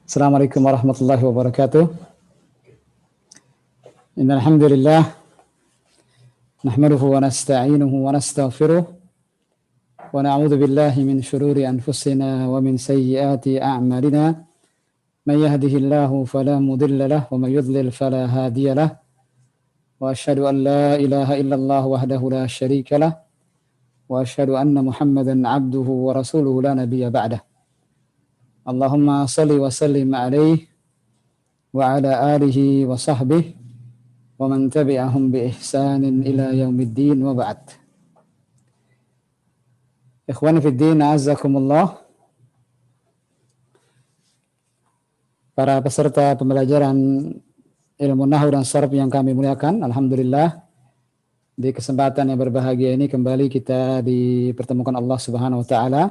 Assalamualaikum warahmatullahi wabarakatuh. Innal hamdalillah nahmaduhu wa nasta'inuhu wa nastaghfiruh wa na'udzu billahi min shururi anfusina wa min sayyiati a'malina. May yahdihillahu fala mudilla lahu wa may yudlil fala hadiya lahu. Wa asyhadu an la ilaha illallah wahdahu la syarika lahu wa asyhadu anna Muhammadan 'abduhu wa rasuluhu la nabiyya ba'dah. Allahumma shalli wa sallim alaihi wa ala alihi wa sahbihi wa man tabi'ahum bi ihsanin ila yaumiddin wa ba'd. Ikhwani fid din, a'azzakumullah. Para peserta pembelajaran ilmu nahwu dan sharaf yang kami muliakan, alhamdulillah di kesempatan yang berbahagia ini kembali kita dipertemukan Allah Subhanahu wa taala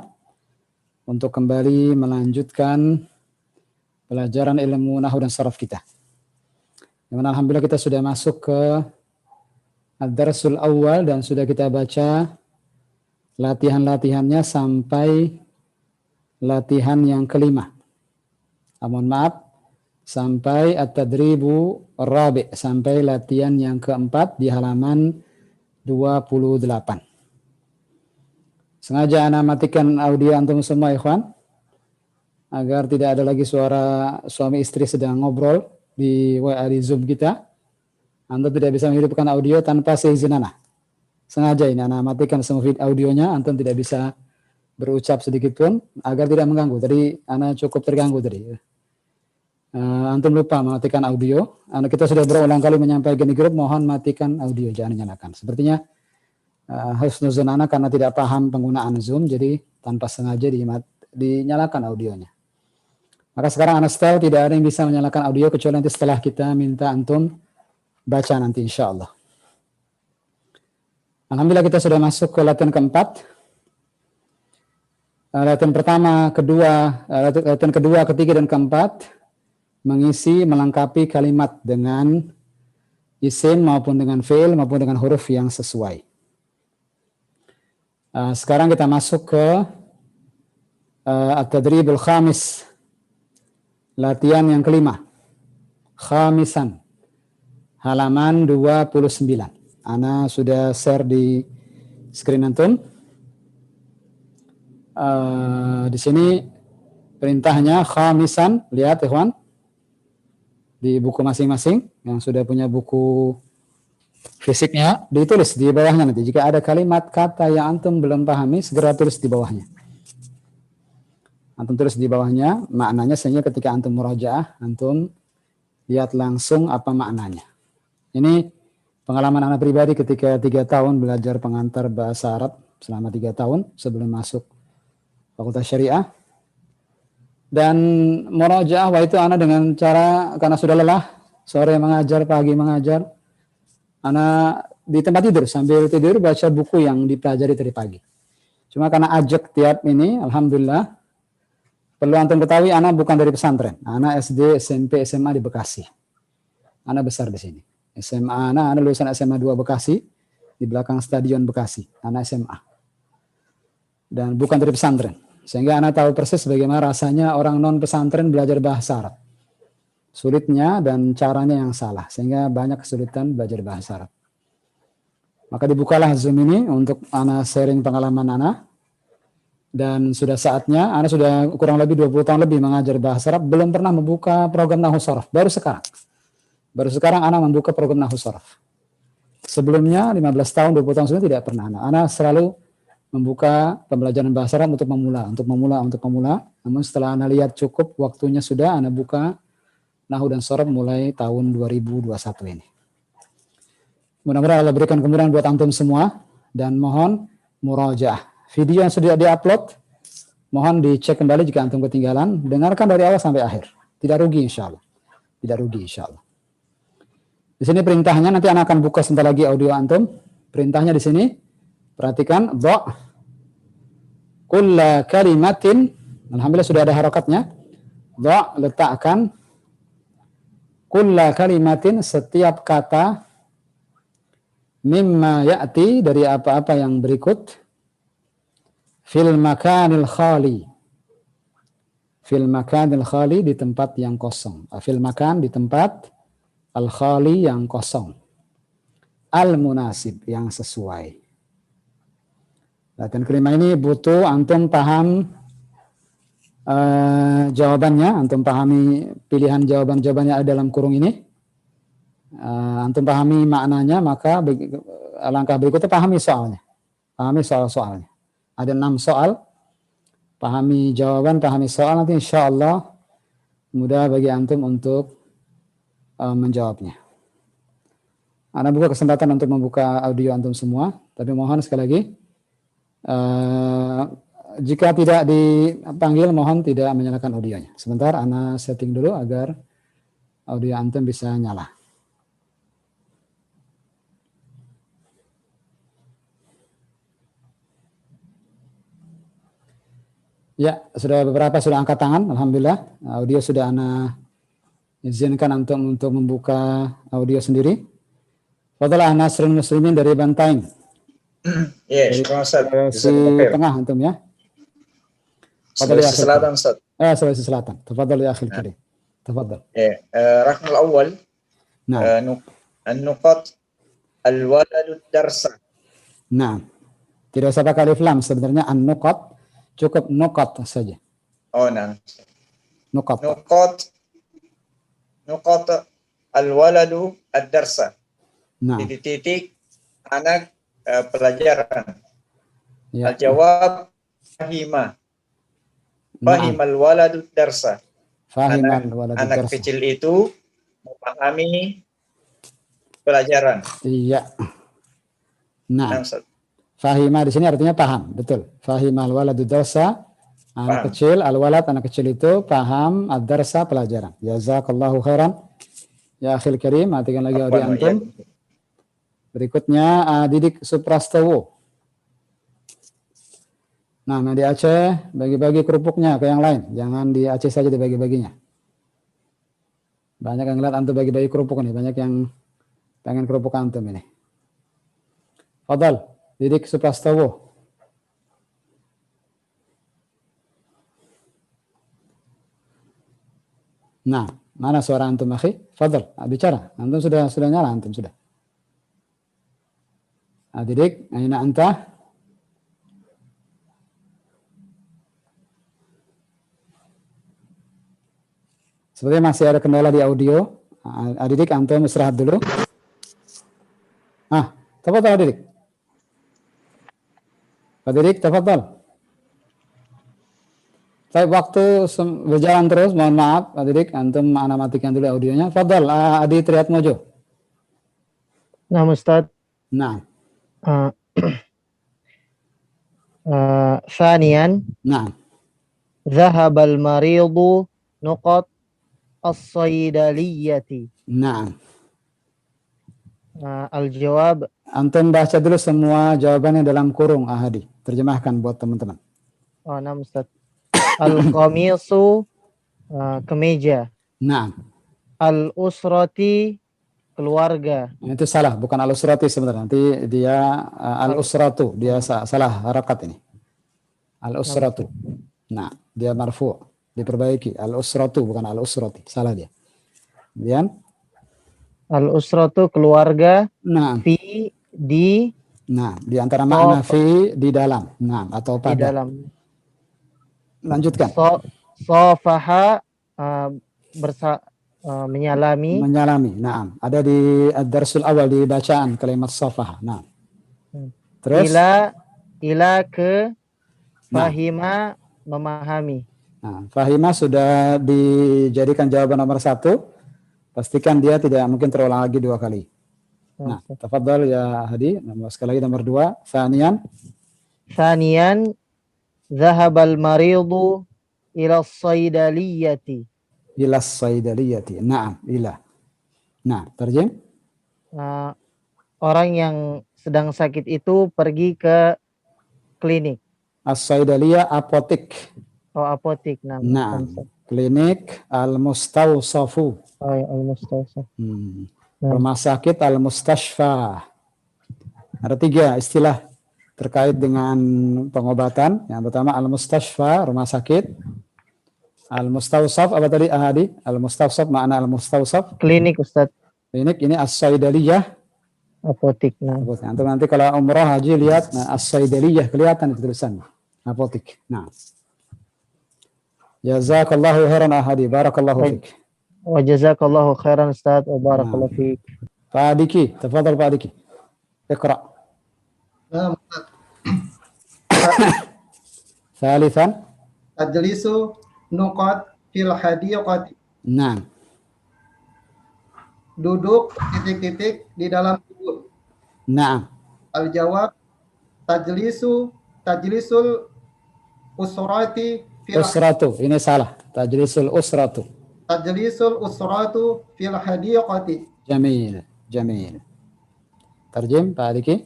untuk kembali melanjutkan pelajaran ilmu nahwu dan sharaf kita. Dimana alhamdulillah kita sudah masuk ke ad-darsul awal dan sudah kita baca latihan-latihannya sampai latihan yang kelima. Mohon maaf, sampai at-tadribu rabi', sampai latihan yang keempat di halaman 28. Sengaja ana matikan audio antum semua ikhwan, agar tidak ada lagi suara suami istri sedang ngobrol di WA di Zoom kita. Antum tidak bisa menghidupkan audio tanpa seizin ana. Sengaja ini ana matikan semua audionya, antum tidak bisa berucap sedikit pun agar tidak mengganggu. Tadi ana cukup terganggu tadi. Antum lupa mematikan audio. Kita sudah berulang kali menyampaikan di grup, mohon matikan audio, jangan nyalakan. Sepertinya husnuzon ana karena tidak paham penggunaan Zoom, jadi tanpa sengaja dinyalakan audionya. Maka sekarang ana style tidak ada yang bisa menyalakan audio kecuali nanti setelah kita minta antum baca nanti insya Allah. Alhamdulillah kita sudah masuk ke latihan keempat. Latihan pertama, latihan kedua, ketiga, dan keempat mengisi, melengkapi kalimat dengan isim maupun dengan fi'il maupun dengan huruf yang sesuai. Sekarang kita masuk ke at-tadribul khamis, latihan yang kelima, khamisan, halaman 29. Ana sudah share di screen antum. Di sini perintahnya khamisan, lihat ikhwan di buku masing-masing yang sudah punya buku fisiknya, ditulis di bawahnya nanti. Jika ada kalimat kata yang antum belum pahami, segera tulis di bawahnya. Antum tulis di bawahnya maknanya, sehingga ketika antum murajaah, antum lihat langsung apa maknanya. Ini pengalaman anak pribadi ketika 3 tahun belajar pengantar bahasa Arab selama 3 tahun sebelum masuk Fakultas Syariah. Dan murajaah itu anak dengan cara, karena sudah lelah, sore mengajar, pagi mengajar, anak di tempat tidur sambil tidur baca buku yang dipelajari tadi pagi. Cuma karena ajak tiap ini, alhamdulillah, perlu antum ketahui, anak bukan dari pesantren. Anak SD, SMP, SMA di Bekasi. Anak besar di sini. SMA, anak lulusan SMA 2 Bekasi, di belakang Stadion Bekasi. Anak SMA. Dan bukan dari pesantren. Sehingga anak tahu persis bagaimana rasanya orang non pesantren belajar bahasa Arab. Sulitnya dan caranya yang salah. Sehingga banyak kesulitan belajar bahasa Arab. Maka dibukalah Zoom ini untuk anak sharing pengalaman anak. Dan sudah saatnya, anak sudah kurang lebih 20 tahun lebih mengajar bahasa Arab, belum pernah membuka program Nahwu Sharaf. Baru sekarang anak membuka program Nahwu Sharaf. Sebelumnya 15 tahun, 20 tahun sebelumnya tidak pernah. Anak selalu membuka pembelajaran bahasa Arab untuk memula. Namun setelah anak lihat cukup waktunya sudah, anak buka Nahwu dan Sharaf mulai tahun 2021 ini. Mudah-mudahan Allah berikan kemudahan buat antum semua, dan mohon murajaah. Video yang sudah di-upload, mohon dicek kembali jika antum ketinggalan. Dengarkan dari awal sampai akhir. Tidak rugi insya Allah. Di sini perintahnya, nanti anak akan buka sebentar lagi audio antum. Perintahnya di sini, perhatikan, kulla kalimatin, alhamdulillah sudah ada harakatnya. Letakkan kulla kalimatin, setiap kata, mimma ya'ti, dari apa-apa yang berikut, fil makanil khali, Fil makanil khali, di tempat yang kosong. Fil makan, di tempat. Al khali, yang kosong. Al munasib, yang sesuai. Latihan kelima ini butuh antum paham jawabannya, antum pahami pilihan jawaban-jawabannya ada dalam kurung ini. Antum pahami maknanya, maka langkah berikutnya pahami soalnya. Pahami soal-soalnya. Ada 6 soal. Pahami jawaban, pahami soal, nanti insya Allah mudah bagi antum untuk menjawabnya. Anda buka kesempatan untuk membuka audio antum semua, tapi mohon sekali lagi, jika tidak dipanggil, mohon tidak menyalakan audionya. Sebentar, Anda setting dulu agar audio antum bisa nyala. Ya, beberapa sudah angkat tangan, alhamdulillah. Audio sudah Anda izinkan untuk membuka audio sendiri. Fadhal Nasrul Muslimin dari Bantaing. Iya, Ustaz. Sulawesi Tengah antum ya. Sulawesi Selatan, Ustaz. Sulawesi Selatan. Tafadhal ya akhil karim. Tafadhal. Rakam al-awwal. An-nuqat al-waladu darsa. Nah, tidak usah pakai alif lam, sebenarnya an-nuqat cukup nuqat saja. Oh, nah. Nuqat al-waladu ad-darsa. Nah. Titik anak pelajaran. Ya. Al-jawab fahima. Fahimal waladu darsa. Anak kecil itu memahami pelajaran. Iya. Nah, fahima di sini artinya paham, betul. Fahimal waladu darsa, anak kecil, al-walad anak kecil itu paham ad-darsa pelajaran. Jazakallahu khairan. Ya akhil karim, matikan lagi audio antum. Berikutnya Didik Suprastowo. Nah, di Aceh bagi-bagi kerupuknya ke yang lain. Jangan di Aceh saja dibagi-baginya. Banyak yang lihat antum bagi-bagi kerupuk nih. Banyak yang pengen kerupuk antum ini. Fadal, Didik Suprastowo. Nah, mana suara antum, akhi? Fadal, bicara. Antum sudah nyala, antum sudah. Didik, aina anta? Sepertinya masih ada kendala di audio. Didik, antum istirahat dulu. Tafadhal Didik. Pak Didik, tafadhal. Saya waktu berjalan terus, mohon maaf Pak Didik, antum ana matikan dulu audionya. Fadhal, Adi Triatmojo. Nah, Ustaz. Nah. Thaniyan. Nah. Zahabal maridu nuqat as-saydaliyati. Nah. Al-jawab. Antum baca dulu semua jawabannya dalam kurung, Ahadi. Terjemahkan buat teman-teman. Nah, Ustaz. Al-qamisu, kemeja. Nah. Al-usrati, keluarga. Itu salah, bukan al-usrati sebenarnya. Nanti dia al-usratu, dia salah harakat ini. Al-usratu. Nah, dia marfu, diperbaiki. Al-usratu bukan al-usrati, salah dia. Kemudian al-usratu, keluarga. Nah. Fi, di. Nah, di antara makna fi, di dalam. Nah, atau pada. Di dalam. Lanjutkan. Sofaha, menyalami. Menyalami, nah. Ada di ad-darsul awal di bacaan kalimat sofaha. Nah. Terus. Ila ke. Fahima, memahami. Nah, fahima sudah dijadikan jawaban nomor 1. Pastikan dia tidak mungkin terulang lagi 2 kali. Nah, tafadhal ya Hadi. Sekali lagi nomor 2. Thaniyan. Zahabal maridu ila saydaliyati. Ila saydaliyati. Naam, ila. Nah, terjem. Orang yang sedang sakit itu pergi ke klinik. As-saydaliyah, apotik. Apotik. Nah, klinik al-mustawsafu. Al-mustawsaf. Rumah sakit al-mustashfa. Ada 3 istilah terkait dengan pengobatan. Yang pertama al-mustashfa, rumah sakit. Al-mustawsaf apa tadi Ahadi? Al-mustawsaf makna al-mustawsaf. Klinik Ustaz. Klinik ini as-saidaliyah. Apotik. Nah. Apotik. Antum nanti kalau umrah haji lihat as-saidaliyah kelihatan itu tulisannya. Apotik. Nah. Jazakallahu khairan Ahadi. Barakallahu fik. Wa jazakallahu khairan Ustaz wa barakallahu fiik. Pak Adiki, tafadhal Pak Adiki. Iqra. نعم ثالثا تجلس نقاط في الحديقة. نعم. Duduk titik-titik di dalam kebun. Naam. Al-jawab tajlisul usrati Usratu. Ini salah. Tajlisul usratu. tajlisul usratu fil hadiqati. Jamil. Jamil. Terjem Pak Adiki.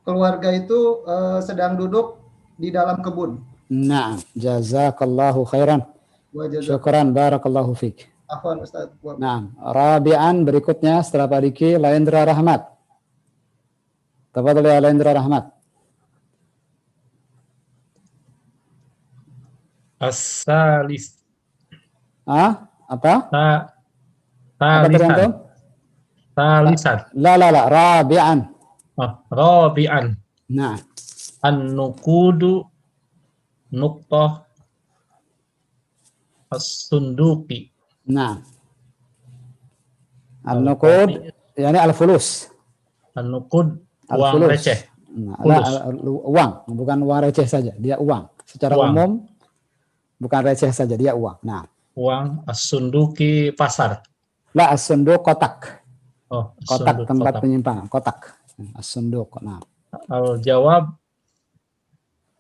Keluarga itu sedang duduk di dalam kebun. Naam. Jazakallahu khairan. Wa jazak. Syukran. Barakallahu fik. Afwan Ustaz. Naam. Rabi'an berikutnya setelah Pak Adiki, Laendra Rahmat. Tafadhal ya Laendra Rahmat. As-salis. Apa? Apa tadi Salisan. antum? Salisan. La. Rabi'an. Rabi'an. Nah. An-nukudu nuqtah as-sunduqi. Nah. Al-nuqud yani al-fulus. An-nuqud uang Al-fulus. receh. Nah, Fulus. uang, bukan uang receh saja, dia uang. Secara Uang. umum bukan receh saja, dia uang. Nah, Uang as-sunduqi pasar. la as-sunduq kotak. Oh, Kotak as-sunduq tempat kotak. penyimpanan, kotak. As-sunduq. Nah. Al-jawab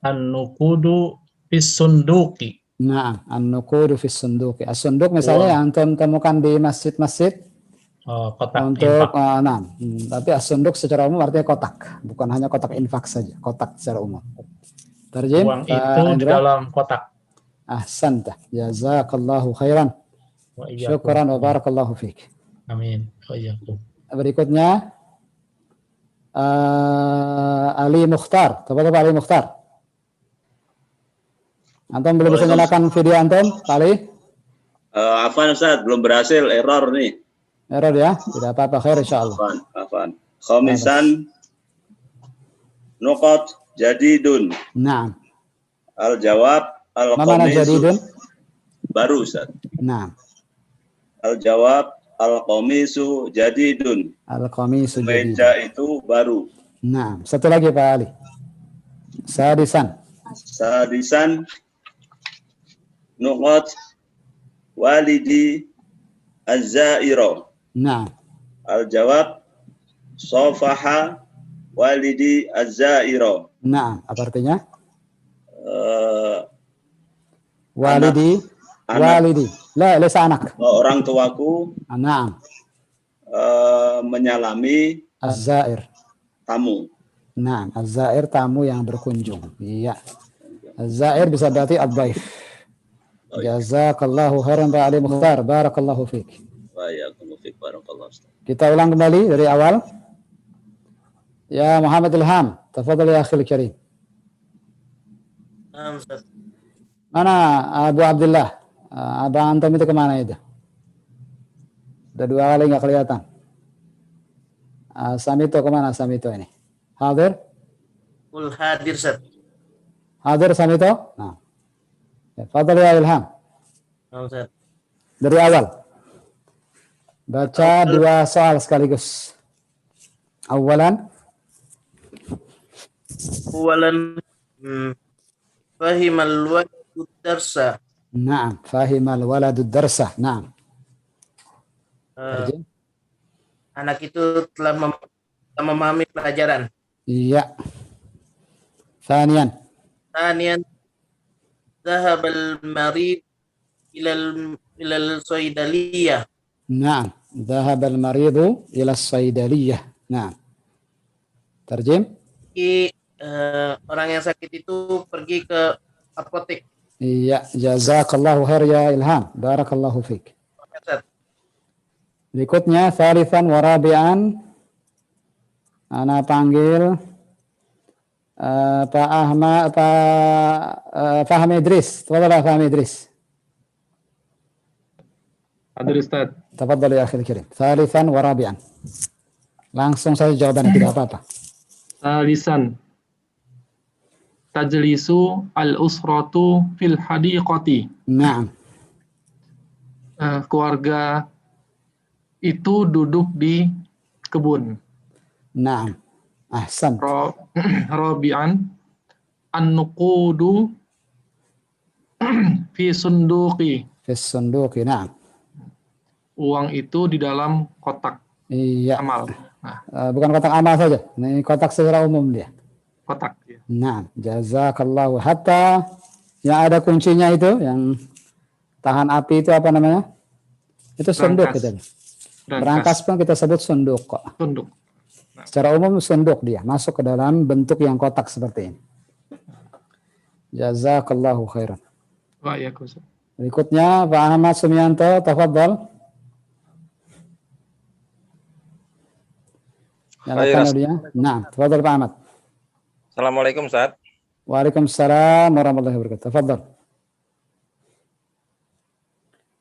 an-nukudu fis-sunduqi. Nah, an-nuqudu fis sunduqi. As-sunduq misalnya yang antum temukan di masjid-masjid Kotak untuk infak. tapi as-sunduq secara umum artinya kotak, bukan hanya kotak infak saja, kotak secara umum. Terjem, Uang itu di dalam kotak. Ahsanta. Jazakallahu khairan. Wa iyyakum. Syukran wa barakallahu fiik. Amin. Wa iyyakum. Berikutnya Ali Mukhtar. Coba Ali Mukhtar. Antum belum bisa nyalakan video antum, Pak Ali? Afan Ustaz, belum berhasil, error nih. Error ya? Tidak apa-apa, khair insyaallah. Afan. Khamisan nuqat jadidun. Nah, Al-jawab mana jadidun? Baru Ustaz. Nah, Al-jawab al-qamisu jadidun. al-qamisu jadidun. Meja itu baru. Nah, satu lagi Pak Ali. Sadisan nuqat walidi az-zairo. Nah, Al-jawab sofaha walidi az-zairo. nah, apa artinya? Walidi, walidi. La, lesa anak. Orang tuaku Nah, menyalami az-zair. tamu. Nah, az-zair tamu yang berkunjung. Iya. Az-zair bisa berarti ad-dhaif. Jazakallahu khairan Pak Ali Mukhtar. Barakallahu fiik. Kita ulang kembali dari awal. Ya Muhammad Ilham, tafadhal ya akhil karim. Mana Abu Abdullah? Abang antum itu kemana itu? Udah dua kali nggak kelihatan. Samito kemana Samito ini? Hadir? Hadir, Ustaz. Hadir Samito? Nah. Tafadhal ya Ilham. Ustaz. Dari awal. Baca dua soal sekaligus. Awalan. Fahimal waladu darsa. Naam, fahimal waladu darsa. Naam. Anak itu telah memahami pelajaran. Iya. Thaniyan. Thaniyan, dhahabal marid ilal saydaliyah. Naam, dhahabal maridu ila saydaliyah. Naam. Terjem. Orang yang sakit itu pergi ke apotek. Iya, jazakallahu khair ya Ilham. Barakallahu fiik. Berikutnya thalithan wa rabi'an. Ana panggil Pak Ahmad, Pak Fahmi Idris. Tafadhal Fahmi Idris. Hadir Ustaz. Tafadhal ya akhil kirim. Thalithan wa rabi'an. Langsung saja jawabannya, tidak apa-apa. Salisan. Tajlisu al-usratu fil hadiqati. Naam. Keluarga itu duduk di kebun. Naam. Ahsan. Rabi'an. An-nuqudu fi sunduqi. Fi sunduqi. Naam. Uang itu di dalam kotak Iya. amal. Bukan kotak amal saja. Ini kotak secara umum dia. Kotak. Ya. Nah, jazakallahu. Hatta yang ada kuncinya itu, yang tahan api itu apa namanya? Itu sunduk kita. Berangkas pun kita sebut sunduk kok. Sunduk. Secara umum sunduk dia, masuk ke dalam bentuk yang kotak seperti ini. Jazakallahu khairan. Waalaikumsalam. Berikutnya Pak Ahmad Sumianto, tafadhal. Nyalakan audionya. Nah, tafadhal Pak Ahmad. Assalamualaikum Ustaz. Waalaikumsalam warahmatullahi wabarakatuh. Tafadhal.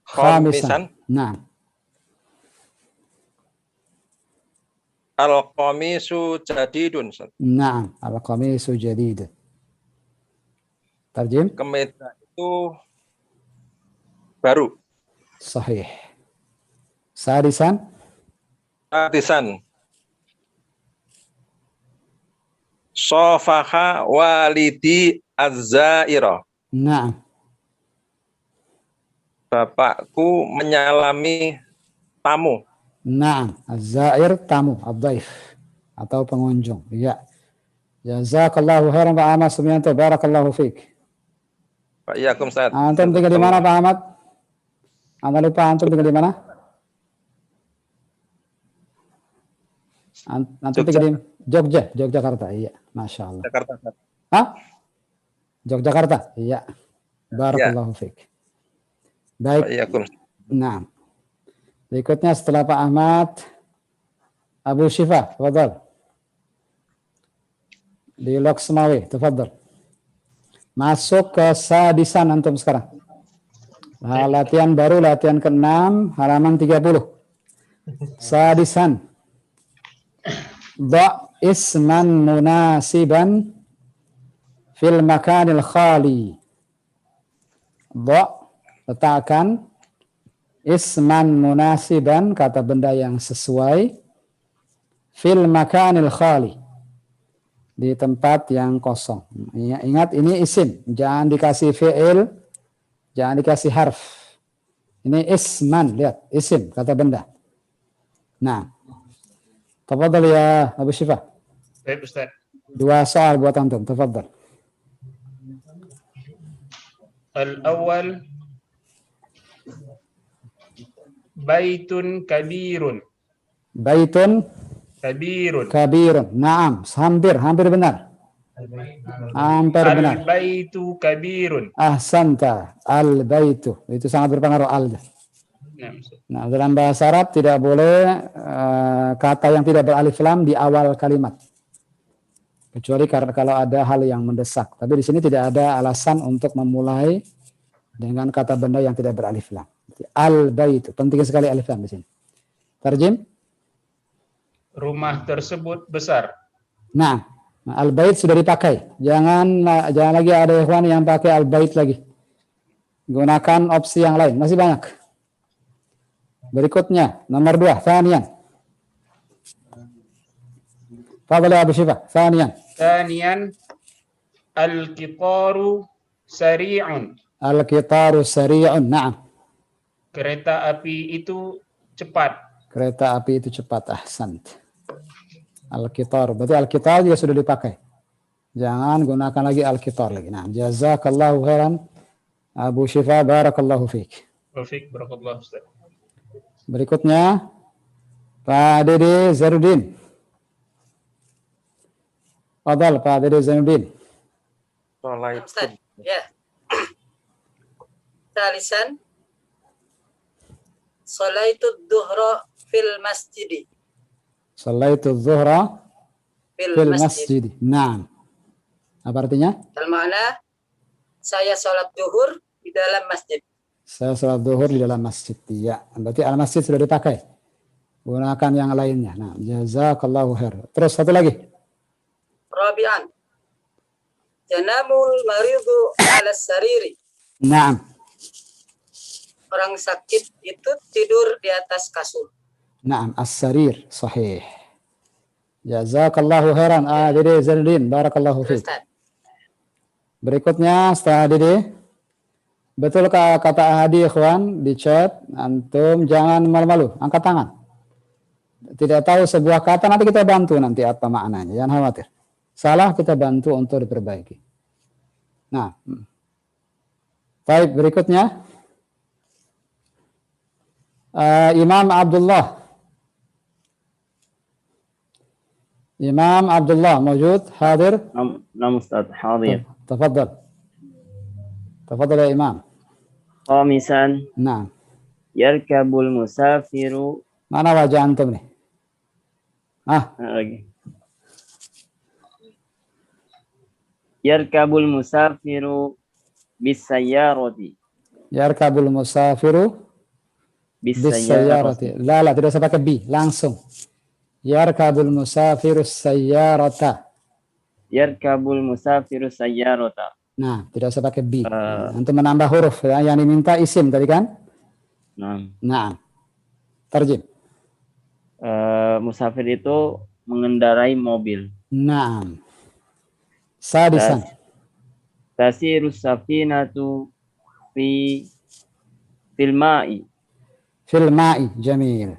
Khamisan. Nah. Al-qamisu jadidun Ustaz. Nah, al-qamisu jadid. Tarjim? Kemeja itu baru. Sahih. Sadisan? Sadisan. Sofaha walidi az-zaira. Nah. Bapakku menyalami tamu. Nah, az-zair tamu, ad-dhaif atau pengunjung. Ya. Jazakallahu khairan Pak Ahmad Sumianto, barakallahu fiik. Pak Iyakum Ustaz. Antum tinggal di mana Pak Ahmad? Anda lupa antum tinggal di mana? Antum tinggal di Jogja, Yogyakarta. Iya, Masya Allah. Jakarta Ustaz. Hah? Yogyakarta? Iya. Barakallahu fiik. Baik. Pak Iyakum. Nah. Berikutnya setelah Pak Ahmad, Abu Syifa, tafadhal. Di Loksmawi, tafadhal. Masuk ke sadisan antum sekarang. Latihan baru, latihan ke-6, halaman 30. Sadisan. Da' isman munasiban fil makanil khali. Da' letakkan isman munasiban, kata benda yang sesuai, fil makanil khali, di tempat yang kosong. Ingat ini isim, jangan dikasih fi'il, jangan dikasih harf. Ini isman, lihat, isim, kata benda. Nah, tafadhal ya Abu Syifa. Baik Ustaz. 2 soal buat antum, tafadhal. Al-awwal baitun kabirun. Baitun kabirun. Naam, hampir benar. Hampir benar. Al-baitu kabirun. Ahsanta. Al-baitu. Itu sangat berpengaruh al. Nah, dalam bahasa Arab tidak boleh kata yang tidak beralif lam di awal kalimat. Kecuali karena kalau ada hal yang mendesak. Tapi di sini tidak ada alasan untuk memulai dengan kata benda yang tidak beralif lam. Al-baitu. Penting sekali alif lam di sini. Tarjim? Rumah tersebut besar. Nah, al-bait sudah dipakai. Jangan lagi ada ikhwan yang pakai al-bait lagi. Gunakan opsi yang lain. Masih banyak. Berikutnya, nomor 2, thaniyan. Fadhal ya Abu Syifa, thaniyan. Thaniyan al-qitaru sari'un. Al-qitaru sari'un, na'am. Kereta api itu cepat. Kereta api itu cepat, ahsant. Al-qitar, berarti al-qitar juga sudah dipakai. Jangan gunakan lagi al-qitar lagi. Nah, jazakallahu khairan Abu Syifa, barakallahu fiik. Wafik, barakallah Ustaz. Berikutnya Pak Dede Zainuddin. Fadhal Pak Dede Zainuddin. Ustaz. Ya. Talisan Salaitu dhuhra fil masjidi. Salaitu dhuhra fil masjidi. Naam. Apa artinya? Al-ma'na saya sholat zuhur di dalam masjid. Saya sholat zuhur di dalam masjid. Iya. Berarti al-masjid sudah dipakai. Gunakan yang lainnya. Nah, jazakallahu khair. Terus satu lagi. Rabi'an. Yanamul maridu ala sariri. Naam. Orang sakit itu tidur di atas kasur. Naam, as-sarir. Sahih. Jazakallahu khairan. Dede Zainuddin, barakallahu fiik. Ustaz. Berikutnya setelah Dede. Betul kata Hadi ikhwan di chat, antum jangan malu-malu, angkat tangan. Tidak tahu sebuah kata, nanti kita bantu nanti apa maknanya, jangan khawatir. Salah kita bantu untuk diperbaiki. Nah, baik, berikutnya Imam Abdullah. Imam Abdullah mawjud, hadir? نعم أستاذ حاضر. تفضل. تفضل يا إمام. خامسا نعم. يركب المسافر. Mana wajah antum nih? يركب المسافر بالسيارة. يركب المسافر بالسيارة. لا tidak usah pakai bi, langsung. يركب المسافر السيارة. يركب المسافر السيارة. Nah, tidak usah pakai bi. Untuk menambah huruf ya, yang diminta isim tadi kan? Nah. Terjem. Musafir itu mengendarai mobil. Nah. Sadisan. Tasirus safinatu fil ma'i. Fil ma'i, jamil.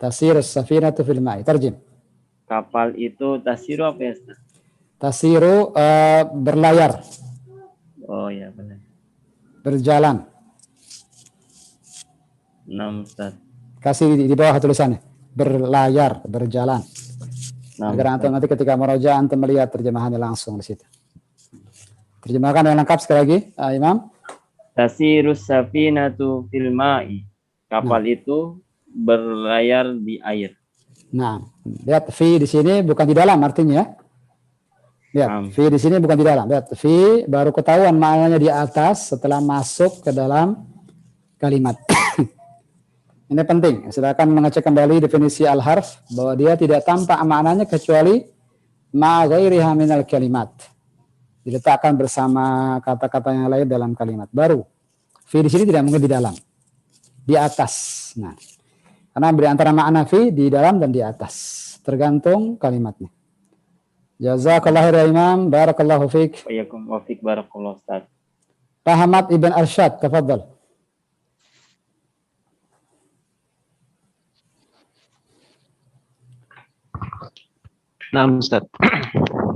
Tasirus safinatu fil ma'i. Terjem. Kapal itu tasiru apa ya, Ustaz? Tasiru berlayar. Oh ya benar. Berjalan. Nah, Ustaz. Kasih di bawah tulisannya. Berlayar, berjalan. Agar antum nanti ketika meraja antum melihat terjemahannya langsung di situ. Terjemahkan yang lengkap sekali lagi, Imam. Tasirus safinatu fil ma'i. Kapal itu berlayar di air. Nah, lihat fi di sini bukan di dalam artinya ya. Lihat, fi di sini bukan di dalam. Lihat, fi baru ketahuan maknanya di atas setelah masuk ke dalam kalimat. Ini penting. Silakan mengecek kembali definisi al-harf bahwa dia tidak tampak maknanya kecuali ma ghairiha minal kalimat. Diletakkan bersama kata-kata yang lain dalam kalimat. Baru fi di sini tidak mungkin di dalam. Di atas. Nah, karena beri antara makna fi di dalam dan di atas. Tergantung kalimatnya. Jazakallah ya Imam, barakallahu fiik. Wa fiik barakallahu Ustaz. Pak Hamad Ibn Arsyad, tafadhal. Naam Ustaz.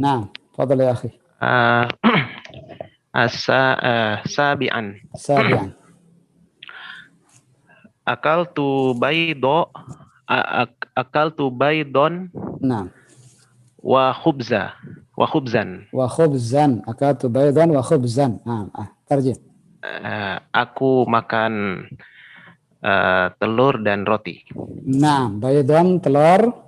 Naam, tafadhal ya akhi. Sabi'an. Sabi'an. Akaltu baydon. Naam. Wa khubzan. Wa khubzan. Akaltu baydon wa khubzan. Naam. Terjem. Aku makan telur dan roti. Naam, baydon telur.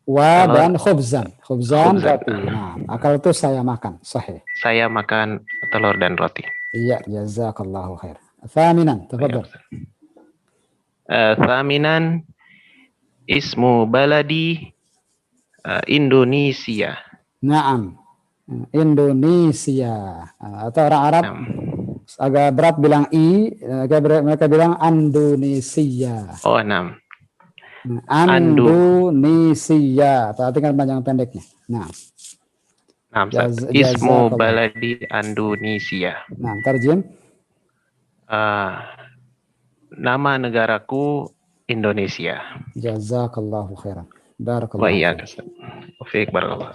Wa dan khubzan. Khubzan roti. Naam. Akal itu saya makan. Sahih. Saya makan telur dan roti. Iya, jazakallahu khair. Thaminan, tafadhal. Thaminan ismu baladi Indonesia. Naam. Indonesia. Atau orang Arab agak berat bilang i, mereka bilang Indonesia. Oh, naam. Indonesia. Perhatikan panjang pendeknya. Nah. Ismu baladi Indonesia. Nah, terjem. Nama negaraku Indonesia. Jazakallahu khairan. Barakallahu. Wa iyyakum. Fiik barakallahu.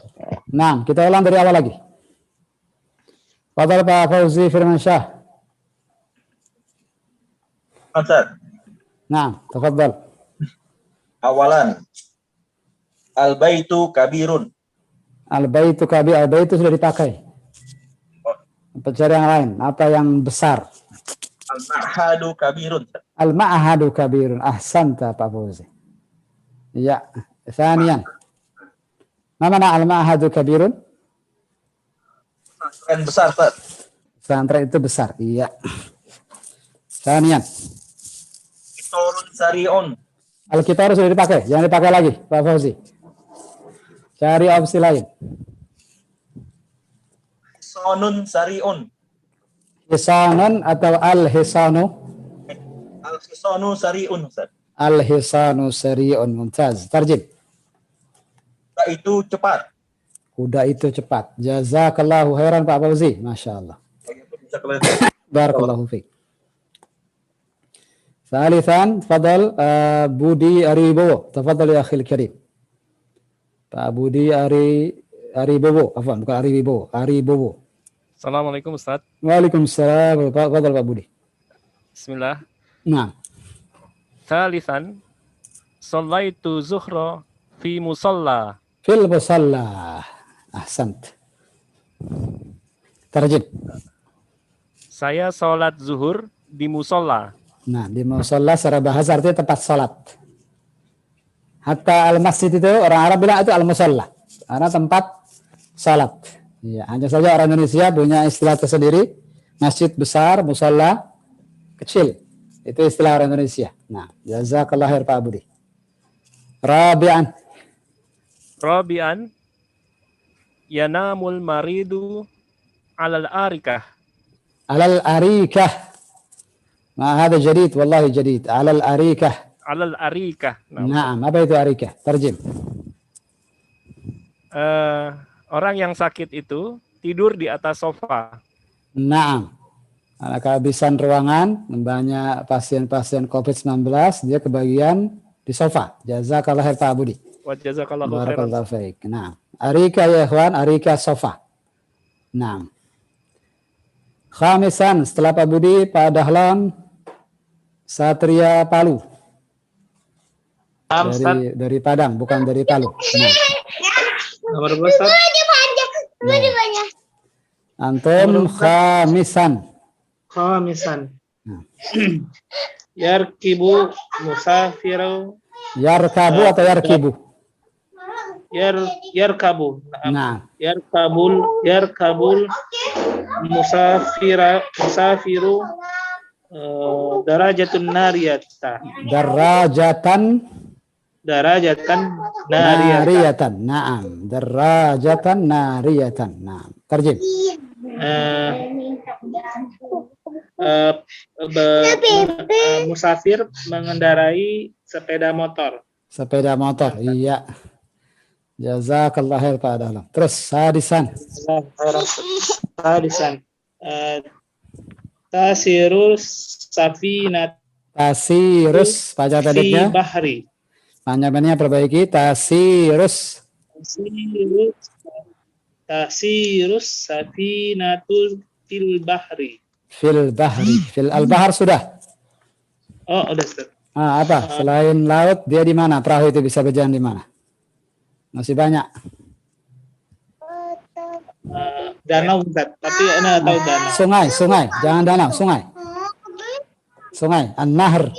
Nah, kita ulang dari awal lagi. Fadhal Pak Fauzi Firmansyah. Ustaz. Nah, tafadhal. Awalan, al-baitu kabirun. Al-baitu kabir, al-baitu sudah dipakai. Cari yang lain, apa yang besar? Al-ma'hadu kabirun. Al-ma'hadu kabirun. Ahsanta Pak Fauzi. Ya, thaniyan. Ma mana al-ma'hadu kabirun? Pesantren besar, Pak. Pesantren itu besar, iya. Thaniyan. Kitorun sari'un. Al-kitar sudah dipakai, jangan dipakai lagi, Pak Fauzi. Cari opsi lain. Hisonun sari'un. Hisanun atau al-hisanu? Al-hisonu sari'un, Ustaz. Al-hisanu sari'un. Mumtaz. Tarjim. Kuda itu cepat. Kuda itu cepat. Jazakallahu khairan Pak Fauzi. Masya Allah. Bisa kelihatan. Barakallahu fiik. ثالثا تفضل بودي أريبو تفضل يا أخي الكريم Pak Budi Aribowo bukan Aribowo. Assalamualaikum Ustaz. Waalaikumsalam. Tafadhal Pak Budi. Bismillah. Nah. Thalithan Shallaitu zuhra fi musalla. Fil musalla. Ahsant. Tarjim. Saya sholat zuhur di musolla. Nah, di musolla secara bahasa artinya tempat salat. Hatta al-masjid itu orang Arab bilang itu al-musalla. Karena tempat salat. Ya, hanya saja orang Indonesia punya istilah tersendiri. Masjid besar, musolla kecil. Itu istilah orang Indonesia. Nah, jazakallah khair Pak Budi. Rabi'an. Yanamul maridu alal arikah. Alal arikah. Ma hada jadid, wallahi jadid. Alal arikah. Alal arikah. Naam, apa itu arikah? Tarjim. Orang yang sakit itu tidur di atas sofa. Naam. Karena kehabisan ruangan, banyak pasien-pasien COVID-19, dia kebagian di sofa. Jazakallah khair Pak Budi. Wa jazakallahu khairan. Barakallahu fiik. Naam. Arika ya ikhwan, arika sofa. Naam. Khamisan, setelah Pak Budi, Pak Dahlan, Satria Palu. Dari Padang, bukan dari Palu. Nah. Nomor berapa, Ustaz? Antum khamisan. Nah. Yarkibu musafiru. Yarkabu atau yarkibu? Yarkabu. Nah. Yarkabul musafiru darajatun nariyata. Darajatan nariyatan. Naam. Darajatan nariyatan. Naam. Tarjim. Musafir mengendarai sepeda motor. Sepeda motor, iya. Jazakallah khair Pak Dahlan. Terus sadisan. Tasirus safinat. Tasirus, baca pendeknya. Bahri. Panjangnya perbaiki. Tasirus safinatul fil bahri. Fil bahri. Fil al-bahar sudah. Oh, udah Ustaz. Apa? Selain laut, dia di mana? Perahu itu bisa berjalan di mana? Masih banyak. Danau Ustaz, tapi Anda tahu danau. Sungai. Jangan danau, sungai. An-nahr.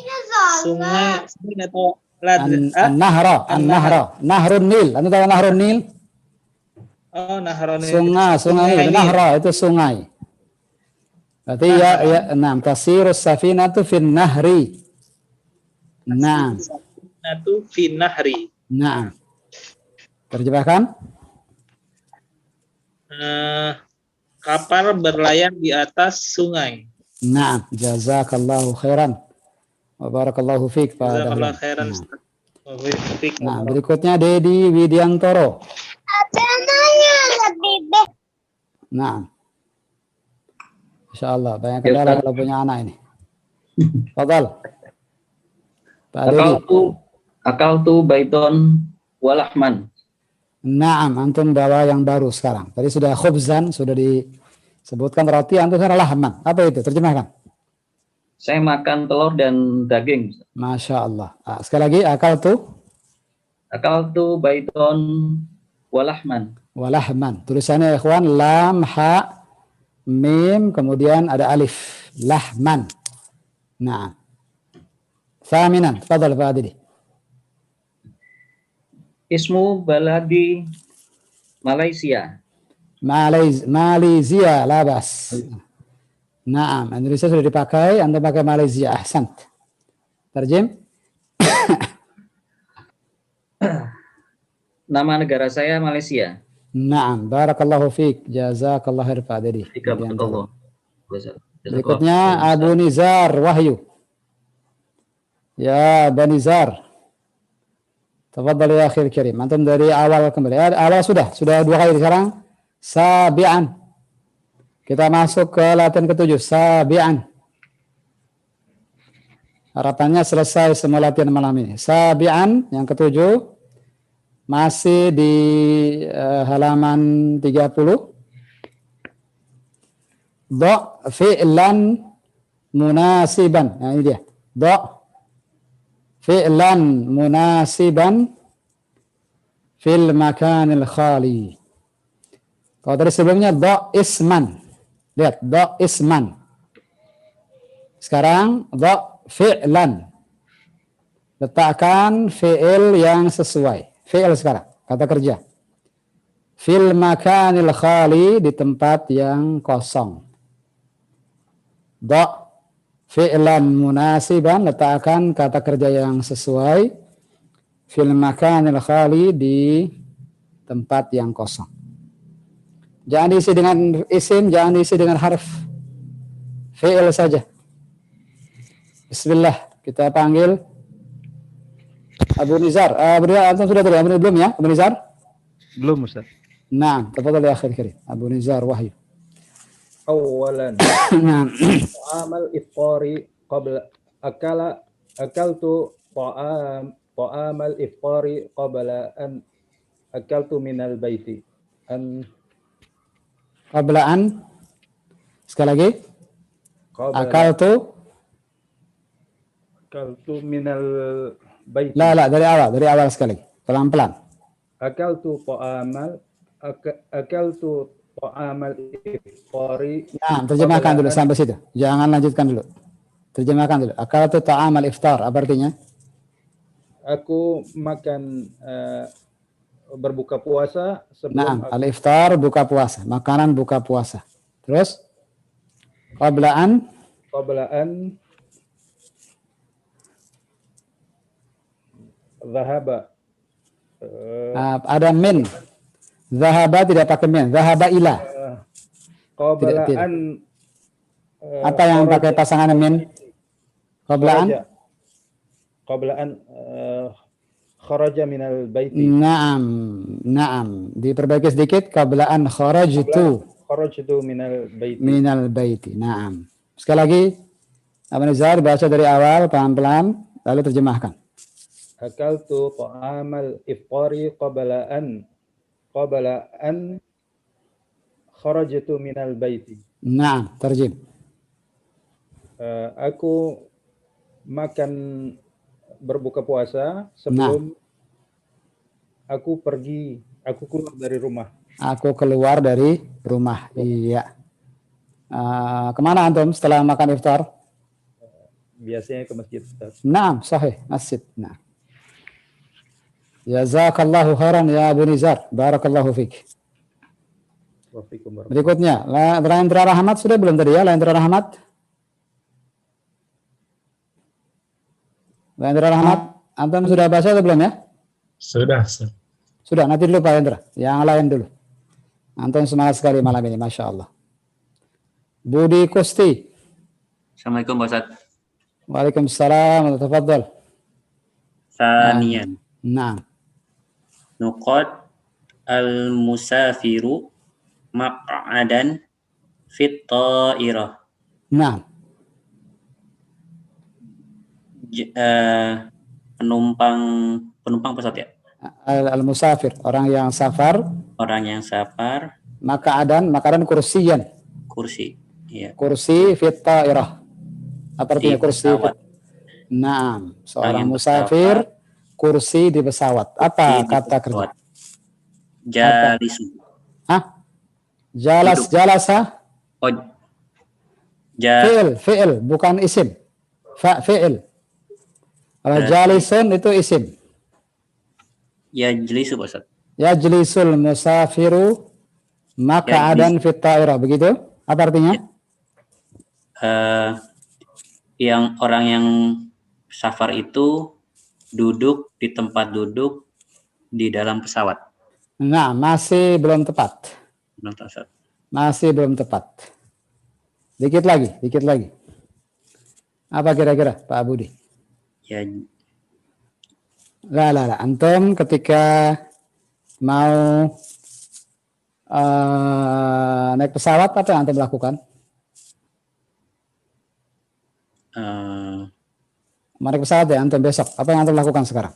Sungai atau An-nahra. Nahrun Nil. Anda tahu Nahrun Nil? Oh, Nahrun Nil. Sungai. Nahra itu sungai. Berarti ya, enam. Tasirus safinatu fin nahri. Naam. Safinatu fin nahri. Naam. Terjemahkan? Kapal berlayar di atas sungai. Naam. Jazakallahu khairan. Wa barakallahu fiik Pak Dahlan. Jazakallahu khairan. Nah, berikutnya Dedi Widiantoro. Nah, insyaallah banyak kendala kalau punya anak ini. Fadal. Pak Dedi. Akaltu baiton walahman. Naam, antum bawa yang baru sekarang. Tadi sudah khubzan, sudah disebutkan roti, antum sekarang lahman. Apa itu? Terjemahkan. Saya makan telur dan daging. Masya Allah. Sekali lagi, akaltu baiton walahman. Walahman. Tulisannya ikhwan, lam, ha, mim, kemudian ada alif. Lahman. Nah. Thaminan. Tafadhal Pak Adidi. Ismu baladi Malaysia. Malaysia, labas. Naam, Indonesia sudah dipakai, Anda pakai Malaysia. Ahsan. Terjem? Nama negara saya Malaysia. Naam, barakallahu fiik. Jazakallah khair Pak Dedi. Barakallah. Berikutnya Abu Nizar Wahyu. Ya, Abu Nizar. Tafadhal ya akhir kirim. Antum dari awal kembali. Awal sudah 2 kali sekarang. Sabi'an. Kita masuk ke latihan ke-7. Sabi'an. Harapannya selesai semua latihan malam ini. Sabi'an yang ke-7 masih di halaman 30. Do' fi'lan munasiban. Nah, ini dia. Do' fi'lan munasiban fil makanil khali. Kalau tadi sebelumnya do' isman. Lihat, do' isman. Sekarang do' fi'lan. Letakkan fi'il yang sesuai. Fi'il sekarang, kata kerja. Fil makanil khali, di tempat yang kosong. Do' fi'lan munasiban, letakkan kata kerja yang sesuai. Fil makanil khali, di tempat yang kosong. Jangan diisi dengan isim, jangan diisi dengan harf. Fi'il saja. Bismillah, kita panggil Abu Nizar. Antum sudah tadi, Abu Nizar belum ya? Abu Nizar? Belum, Ustaz. Nah, tafadhal ya akhir kirim. Abu Nizar Wahyu. أولا Nah, طعام الإفطار قبل أكلت طعام الإفطار قبل أن أكلت من البيت qablaan. Sekali lagi. قبل أكلت من البيت La, dari awal sekali. Pelan-pelan. أكلت طعام الإفطار Nah, terjemahkan dulu sampai situ. Jangan lanjutkan dulu. Terjemahkan dulu. Akaltu ta'amal iftar. Apa artinya? Aku makan berbuka puasa sebelum Nah, al-iftar buka puasa. Makanan buka puasa. Terus? Qablaan. Zahaba. Ada min. Zahaba tidak pakai min. Zahaba ila. Qablaan. Apa yang pakai pasangan min? Qablaan. Kharaja minal baiti. Naam. Diperbaiki sedikit. Qablaan kharajtu minal baiti. Naam. Sekali lagi. Abu Nizar baca dari awal pelan-pelan lalu terjemahkan. Akaltu ta'amal iftari qabla an kharajtu minal baiti. Naam, terjem. Aku makan berbuka puasa sebelum aku keluar dari rumah. Aku keluar dari rumah. Iya. Kemana antum setelah makan iftar? Biasanya ke masjid, Ustaz. Naam, sahih, masjid. Nah. Jazakallahu khairan ya Abu Nizar. Barakallahu fiik. Berikutnya, Lendra Rahmat sudah belum tadi ya? Lendra Rahmat? Lendra Rahmat, antum sudah baca atau belum ya? Sudah. Sudah, nanti dulu Pak Lendra. Yang lain dulu. Antum semangat sekali malam ini, Masya Allah. Budi Kusti. Assalamualaikum Pak Ustaz. Waalaikumsalam. Tafadhal. Saniyan. Nah. Nuqad al-musafiru maq'adan fit ta'irah. Nah. Penumpang pesawat ya. Al-musafir, orang yang safar. Maq'adan kursiyan. Kursi. Iya. Kursi fit ta'irah. Apa artinya kursi? Naam, seorang musafir kursi di pesawat. Apa kata kerja? Jalisu. Jalasa? Fi'il, bukan isim. Fi'il. Kalau jalisun itu isim. Yajlisu, Pak Ustaz. Yajlisul musafiru maq'adan fit ta'irah. Begitu? Apa artinya? yang orang yang safar itu duduk di tempat duduk di dalam pesawat. Nah, masih belum tepat. Belum tahu, Ustaz. Masih belum tepat. Dikit lagi, dikit lagi. Apa kira-kira, Pak Budi? Ya, Lah. Antum ketika mau naik pesawat, apa yang antum lakukan? Mau naik pesawat ya, antum besok. Apa yang antum lakukan sekarang?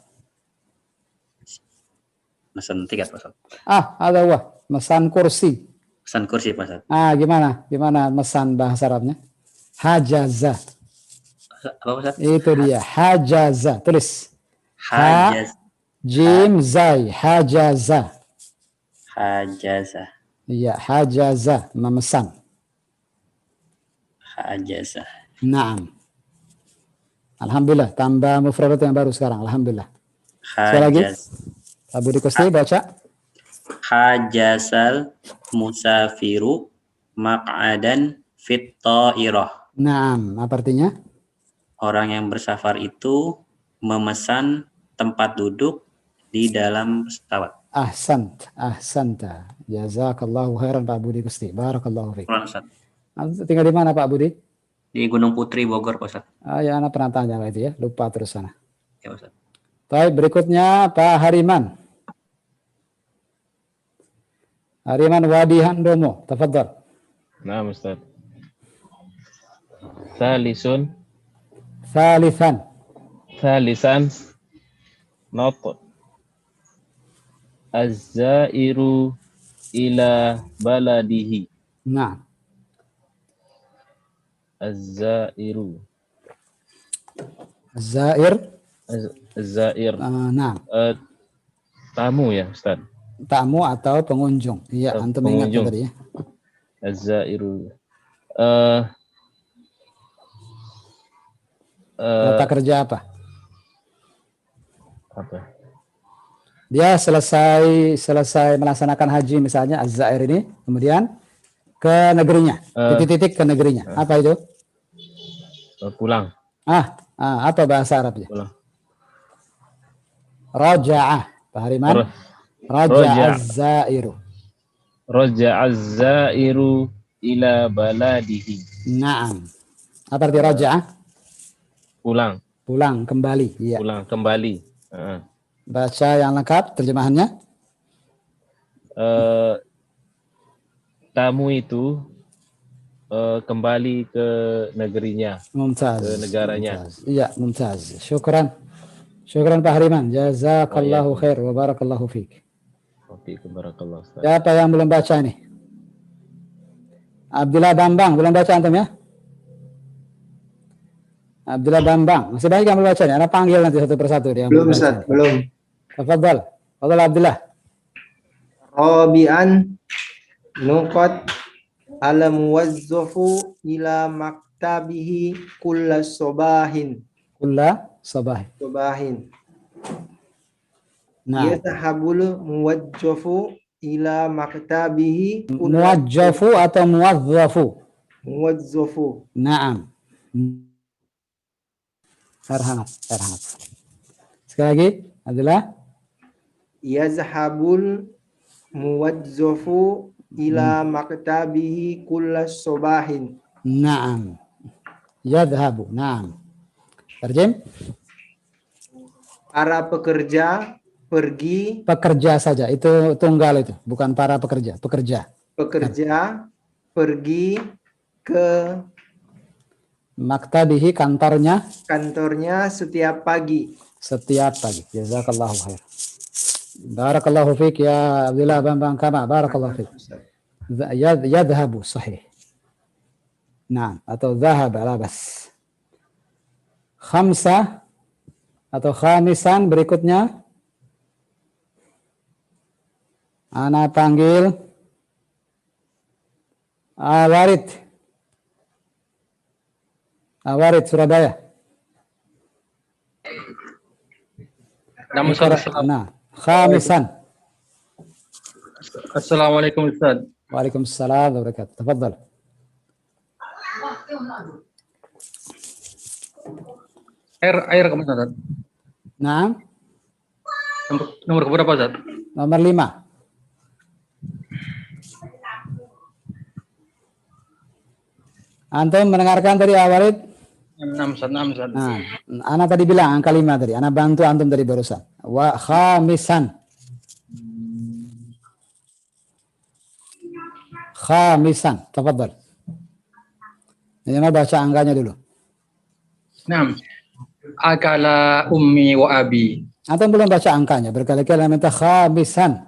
pesan tiket, Pak Ustaz. Ada wah, mesan kursi. Pesan kursi, Pak Ustaz. Gimana? Gimana mesan bahasa Arabnya? Hajaza. Apa, Ustaz? Itu dia, hajaza. Tulis. Hajaz. Jim zai, hajaza. Hajaza. Iya, hajaza, memesan. Hajaza. Naam. Alhamdulillah, tambah mufradat yang baru sekarang. Alhamdulillah. Sekali lagi. Hajaz. Abu Dikosti baca. Hajasal musafiru maq'adan fit ta'irah. Naam, apa artinya? Orang yang bersafar itu memesan tempat duduk di dalam pesawat. Ahsanta. Jazakallahu khairan Pak Budi Gusti. Barakallahu fiik. Quran, Ustaz. Tinggal di mana Pak Budi? Di Gunung Putri, Bogor, Pak Ustaz. Ya, anak pernah tanya itu ya. Lupa terus sana. Ya, Ustaz. Baik, berikutnya Pak Hariman. Hariman Wadi Handomo. Tafadhal. Nah, Ustaz. Thalisan not az-zairu ila baladihi. Nah. Az-zairu. Az-zair. Nah. Tamu ya, Ustaz. Tamu atau pengunjung. Iya, antum ingat tadi ya. Az-zairu. Kata kerja apa? Apa? Dia selesai melaksanakan haji misalnya az-zair ini, kemudian ke negerinya, titik-titik ke negerinya. Apa itu? Pulang. Apa bahasa Arabnya? Pulang. Raja'ah, Pak Hariman. Raja'a az-zairu. Raja'a az-zairu ila baladihi. Naam. Apa arti raja'ah? Pulang. Pulang, kembali. Iya. Pulang, kembali. Baca yang lengkap terjemahannya. Tamu itu kembali ke negerinya, Mumtaz. ke negaranya. Mumtaz. Iya, mumtaz. Syukran. Syukran Pak Hariman. Jazakallahu khair wa barakallahu fiik. Oke, barakallahu. Siapa yang belum baca ini? Abdullah Bambang, belum baca antum ya? Abdullah Bambang, masih banyak yang belum baca nih. Anda panggil nanti satu persatu dia. Belum, Ustaz, belum. Tafadhal. Fadhal Abdullah. Rabi'an nuqat al-muwazzafu ila maktabihi kulla sabahin. Kulla sabahin. Sabahin. Nah. Yatahabul muwazzafu ila maktabihi. Muwazzafu atau muwazzafu? Muwazzafu. Naam. Air hangat. Sekali lagi, adalah yazhabul muwazzafu ila maktabihi kulla sabahin. Naam. Yadhabu. Naam. Terjem. Para pekerja pergi. Pekerja saja. Itu tunggal itu. Bukan para pekerja. Pekerja. Pekerja pergi ke maktabihi, kantornya. Kantornya setiap pagi. Setiap pagi. Jazakallahu khair. Barakallahu fiik ya Abdullah Bambang Kama. Barakallahu fiik. Yadhabu sahih. Nah, atau dhahab la bas. Khamsah atau khamisan berikutnya. Ana panggil Warid. Warid Surabaya. Nah, khamisan. Assalamualaikum Ustaz. Waalaikumsalam warahmatullahi wabarakatuh. Tafadhal. Air kemana, Ustaz? Nah, Nomor keberapa, Ustaz? nomor 5. Antum mendengarkan tadi Walid? 6, Ustaz. Nah, Ana tadi bilang angka 5 tadi. Ana bantu antum tadi barusan. Wa khamisan. Khamisan. Tafadhal. Ini mah baca angkanya dulu. 6. Akala ummi wa abi. Antum belum baca angkanya. Berkali-kali minta khamisan.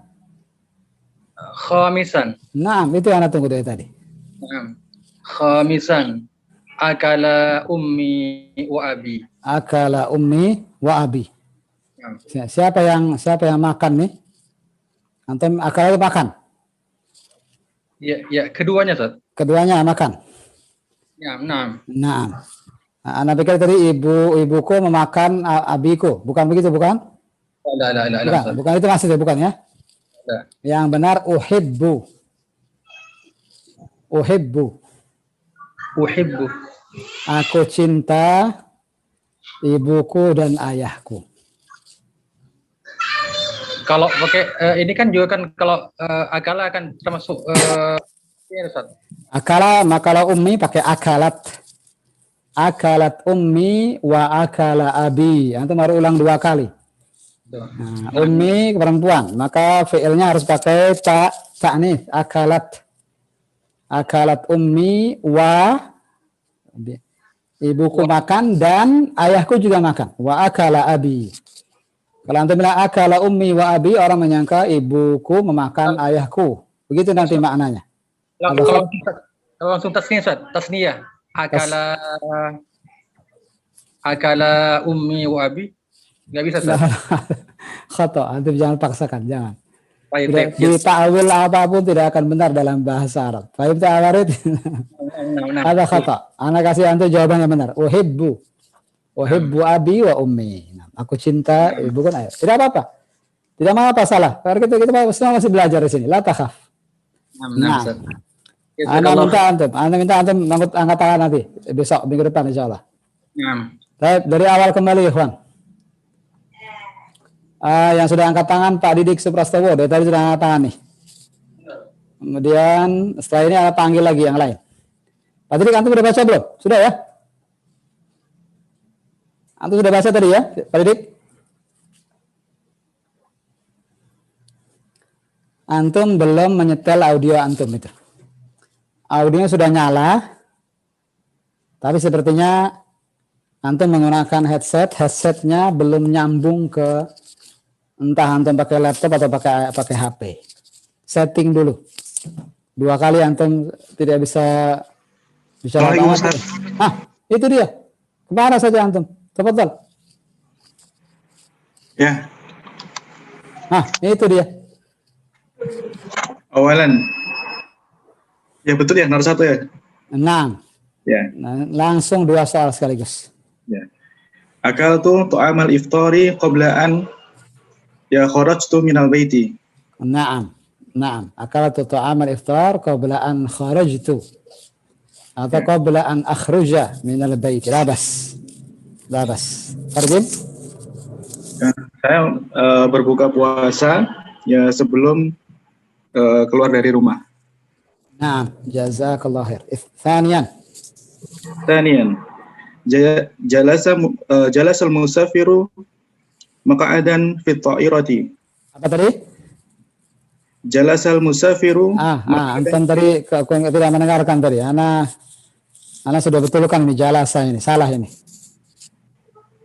Khamisan. Nah, itu yang Ana tunggu dari tadi. 6. Khamisan. Akala ummi wa abi. Akala ummi wa abi. Siapa yang makan nih? Antum akala itu makan. Ya, keduanya, Ustaz. Keduanya makan. Ya, 6. Nah, Anda pikir tadi ibuku memakan abiku, bukan begitu, bukan? Bukan itu maksudnya, bukan ya? Yang benar uhibbu. Aku cinta ibuku dan ayahku. Kalau pakai ini kan juga kan kalau akala kan termasuk ini, Ustaz. Makalah ummi pakai akalat. Akalat ummi wa akala abi. Antum harus ulang 2 kali. Nah, ummi perempuan, maka fiilnya harus pakai ta'nits, akalat. Akalat ummi wa ibuku makan dan ayahku juga makan. Wa akala abi. Kalau antum bilang akala ummi wa abi, orang menyangka ibuku memakan ayahku. Begitu nanti maknanya. Kalau langsung tasniyah. Akala ummi wa abi. Nggak bisa, Ustaz. Khoto, antum jangan paksakan, jangan. Baik. Di ta'wil apapun tidak akan benar dalam bahasa Arab. Fahim ta'awarid? Ada khoto. Anak kasih antum jawaban yang benar. Uhibbu abi wa ummi. Aku cinta ibu kan ayah. Tidak apa-apa. Tidak apa-apa salah. Karena kita semua masih belajar di sini. La takhaf. Nah, Anda minta antum angkat tangan nanti besok minggu depan insyaallah. Baik, dari awal kembali ikhwan. Yang sudah angkat tangan Pak Didik Suprastowo, dari tadi sudah angkat tangan nih. Kemudian setelah ini ada panggil lagi yang lain. Pak Didik, antum sudah baca belum? Sudah ya? Antum sudah baca tadi ya, Pak Didik? Antum belum menyetel audio antum itu. Audionya sudah nyala, tapi sepertinya antum menggunakan headsetnya belum nyambung ke entah antum pakai laptop atau pakai HP. Setting dulu. 2 kali antum tidak bisa bicara. Itu dia. Kemana saja antum? Tafadhal. Ya. Itu dia. Awalan. Ya betul ya, nomor 1 ya. 6. Ya. Langsung 2 soal sekaligus. Ya. Akal tuh amal iftari qabla an ya kharajtu minal baiti. Naam. Akal tuh amal iftar qabla an kharajtu. Atau qabla an akhruja minal baiti. Labas. Terjim? Ya, saya berbuka puasa ya sebelum keluar dari rumah. Naam, jazakallah khair. Thaniyan. Jalasal musafiru maq'adan fi ta'irati. Apa tadi? Jalasal musafiru. Antum tadi aku tidak mendengarkan tadi. Ana sudah betulkan ini jalasa ini, salah ini.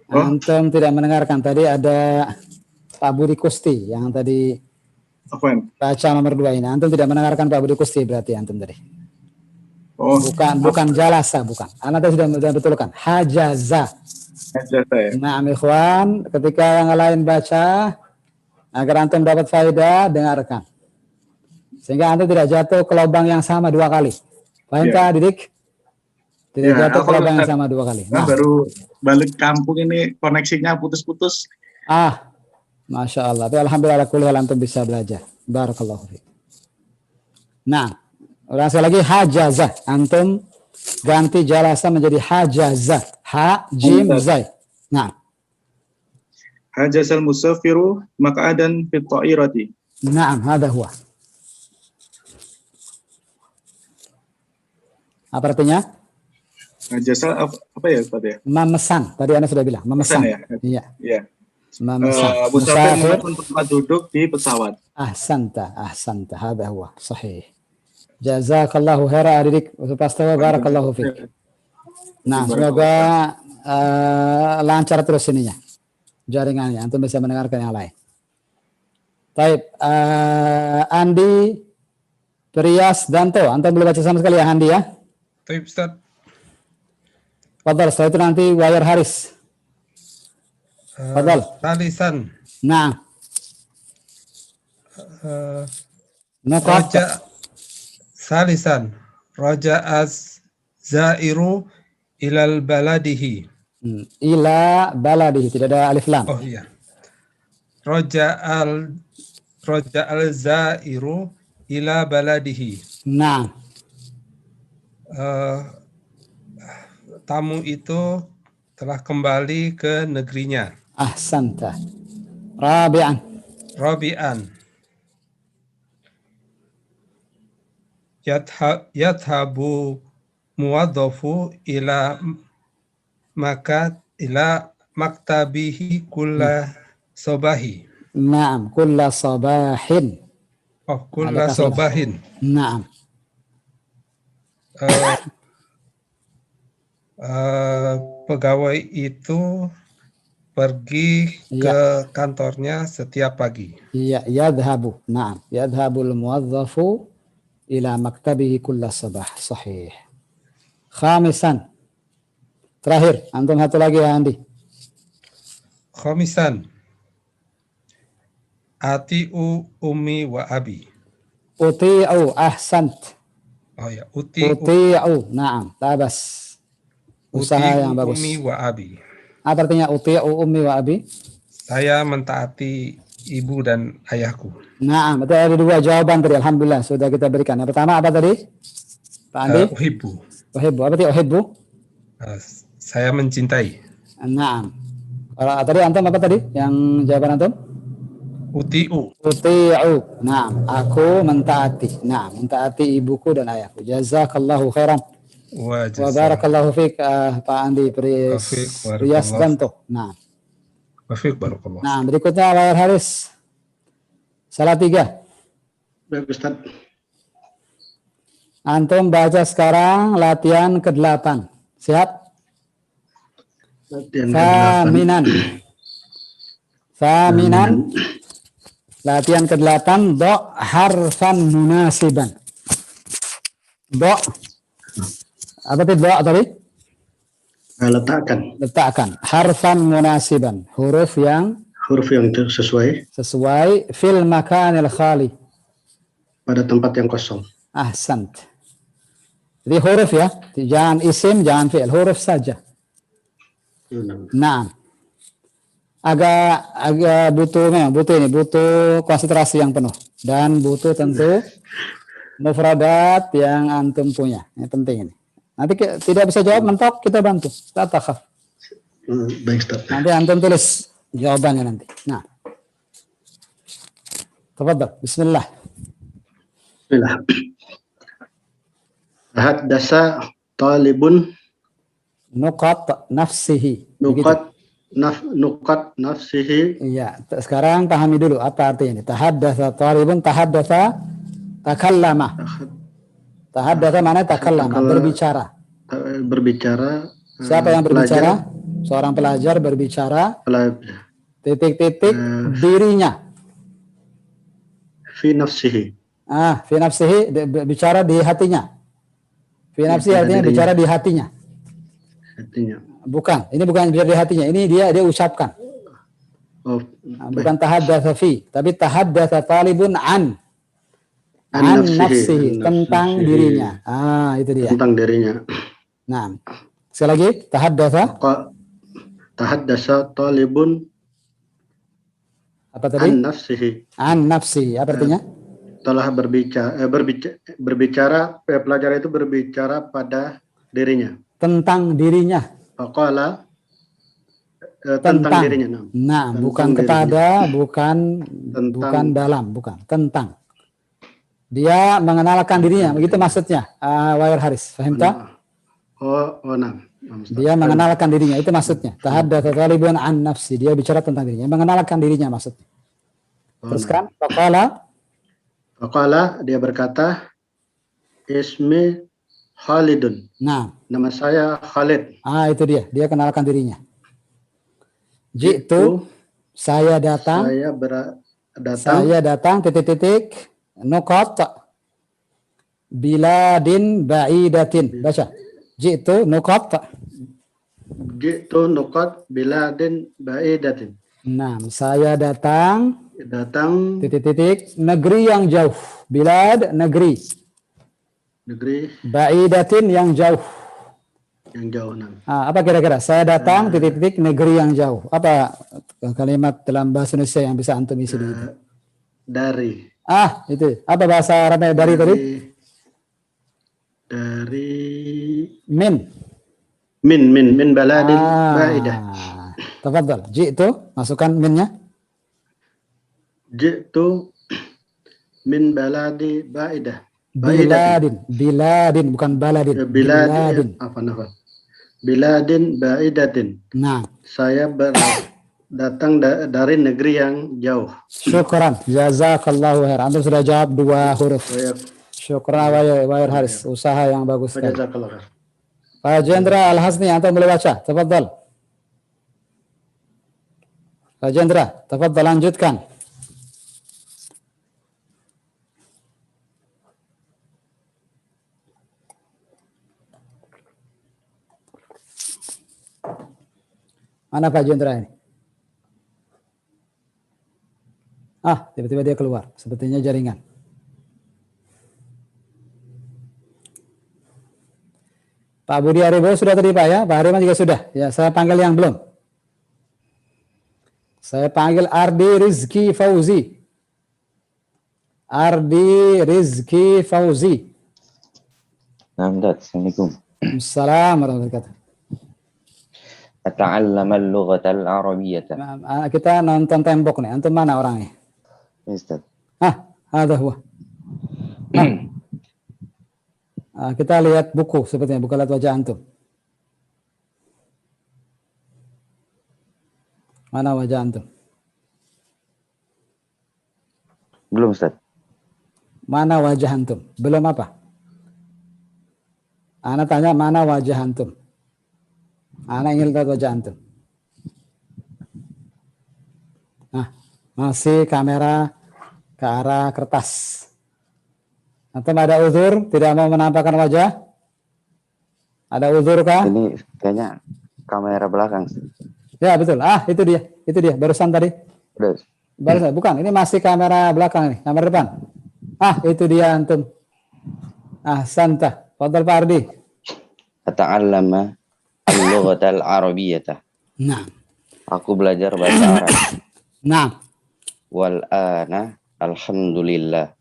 Antum tidak mendengarkan tadi ada Pak Budi Kusti yang tadi baca nomor 2 ini. Antum tidak mendengarkan Pak Budi Kusti berarti antum tadi. Bukan jalasa, bukan. Anda tadi sudah betulkan. Hajaza. Nah, ikhwan, ketika yang lain baca, agar antum dapat faedah, dengarkan. Sehingga antum tidak jatuh ke lubang yang sama 2 kali. Paham tak, Didik? Tidak jatuh ke lubang yang sama 2 kali. Baru balik kampung ini koneksinya putus-putus. Masya Allah. Tapi alhamdulillah kuliah antum bisa belajar. Barakallahu fiik. Nah, ulang sekali lagi, hajazah. Antum Ganti jalasa menjadi hajaza. Ha, jim, zai. Nah. Hajazal musafiru maq'adan fit ta'irati. Naam, hada huwa. Apa artinya? Hajazal apa ya Ustaz ya? Memesan. Tadi Anda sudah bilang, memesan. Ya? Iya. Iya. Memesan. Musafir memesan tempat duduk di pesawat. Ahsanta, hada huwa. Sahih. Jazakallahu khaira adik. Pastawa barakallahu fiik. Nah, semoga lancar terus ininya. Jaringannya, antum bisa mendengarkan yang lain. Baik, Andi, Priyas, Danto, antum belum baca sama sekali ya Andi ya? Baik, Ustaz. Fadal, setelah itu nanti Wayar Haris. Fadal. Salisan. Nah. Raja Salisan. Raja az-zairu ilal baladihi. Ila baladihi, tidak ada alif lam. Oh iya. Raja al-zairu ila baladihi. Nah. Tamu itu telah kembali ke negerinya. Ahsanta. Rabi'an. Yadhabu muwadhafu ila maktabihi kulla sobahi. Naam, kulla sobahin. Oh, kulla sobahin. Naam. Pegawai itu pergi ke kantornya setiap pagi. Iya, yadhabu. Naam, yadhabul muwadhafu ila maktabihi kulla sabah. Sahih. Khamisan. Terakhir, antum satu lagi ya Andi. Khamisan. Ati'u ummi wa abi. Uti'u, ahsant. Oh ya, uti'u. Naam, tabas. Usaha yang bagus. Ummi wa abi. Apa artinya uti'u ummi wa abi? Saya mentaati ibu dan ayahku. Nah, betul, ada dua jawaban tadi. Alhamdulillah sudah kita berikan. Yang pertama apa tadi, Pak Andi? Uhibbu. Uhibbu. Apa tadi uhibbu? Saya mencintai. Nah, kalau tadi antum apa tadi? Yang jawaban antum? Uti'u. Nah, aku mentaati. Nah, mentaati ibuku dan ayahku. Jazakallahu khairan. Wa barakallahu fiik Pak Andi Priyas Danto. Nah. Barakallahu. Nah, berikutnya Wayar Haris. Salah 3. Baik, Ustaz. Antum baca sekarang latihan ke-8. Siap? Latihan Faminan. Faminan. Latihan ke-8. Do harfan munasiban. Do. Apa itu do tadi? Letakkan. Harfan munasiban. Huruf yang sesuai fil makanil khali. Pada tempat yang kosong. Ahsant. Jadi huruf ya, jangan isim, jangan fi'il, huruf saja. Nah, agak butuh konsentrasi yang penuh dan butuh tentu mufradat yang antum punya. Ini penting ini. Nanti tidak bisa jawab mentok, kita bantu. Tak takhaf. Baik, Ustaz. Nanti antum tulis jawabannya nanti. Nah, tafadhal. Bismillah. Haddasa talibun nuqat nafsihi. Nuqat nafsihi. Iya, sekarang pahami dulu apa artinya ini. Tahaddatsa talibun, tahaddatsa takallama. Tahaddatsa mana takallama, berbicara. Berbicara. Siapa yang berbicara? Seorang pelajar berbicara. Titik-titik dirinya. Fi nafsihi. Fi nafsihi, bicara di hatinya. Fi nafsihi artinya bicara di hatinya. Bukan, ini bukan bicara di hatinya. Ini dia ucapkan. Bukan tahaddatsa fi, tapi tahaddatsa talibun an nafsihi, tentang dirinya. Itu dia. Tentang dirinya. Nah, sekali lagi, tahaddasa talibun apa tadi? An nafsihi. An nafsihi, apa artinya? Telah berbicara, pelajar itu berbicara pada dirinya. Tentang dirinya. Faqala tentang dirinya. Nah, Tentang bukan dirinya. kepada, bukan dalam, bukan tentang. Dia mengenalkan dirinya, begitu maksudnya. Wair Haris, paham tak? Nah. Dia mengenalkan dirinya, itu maksudnya. Tahaddatsa talibun an nafsi, dia bicara tentang dirinya, mengenalkan dirinya maksudnya. Teruskan, Faqala dia berkata, Ismi Khalidun. Nah, nama saya Khalid. Itu dia kenalkan dirinya. Jitu, saya datang. Saya datang, titik-titik, nukot, biladin ba'idatin. Baca. Jitu nukot. Jitu nukot biladin ba'idatin. Nah, saya datang. Titik-titik. Negeri yang jauh. Bilad, negeri. Ba'idatin yang jauh. Yang jauh. Apa kira-kira? Saya datang titik-titik negeri yang jauh. Apa kalimat dalam bahasa Indonesia yang bisa antum isi di itu? Dari. Itu. Apa bahasa Arabnya dari tadi? Dari min baladin ba'idah. Tafadhal. Ji'tu, masukkan minnya. Ji'tu min baladi ba'idah. Biladin, bukan baladin. Biladin. Biladin ba'idatin. Nah, saya datang dari negeri yang jauh. Syukran, jazakallahu khair. Antum sudah jawab 2 huruf. Syukran Wair Haris, usaha yang bagus sekali. Pak Jendra Al-Hasni, antum boleh baca. Tafadhal. Pak Jendra, tafadhal lanjutkan. Mana Pak Jendra ini? Tiba-tiba dia keluar. Sepertinya jaringan. Pak Budi Aribo sudah tadi Pak ya? Pak Hariman juga sudah. Ya, saya panggil yang belum. Saya panggil Ardi Rizki Fauzi. Ardi Rizki Fauzi. Assalamualaikum. Assalamualaikum warahmatullahi wabarakatuh. Ata'allama al-lughata al-arabiyyata. Kita nonton tembok nih. Antum mana orangnya? Ustaz. Ada huwa. Kita lihat buku sepertinya, bukan lihat wajah antum. Mana wajah antum? Belum Ustaz. Mana wajah antum? Belum apa? Ana tanya mana wajah antum? Ana ingin lihat wajah antum. Masih kamera ke arah kertas. Antum ada uzur? Tidak mau menampakkan wajah? Ada uzur kah? Ini kayaknya kamera belakang. Ya betul. Itu dia. Itu dia. Barusan tadi. Barusan. Bukan. Ini masih kamera belakang nih. Kamera depan. Itu dia antum. Santa. Fadhal Pak Ardi. Ata'allama al-lughata al-arabiyyata. Nah. Aku belajar bahasa Arab. Nah. Wal ana alhamdulillah.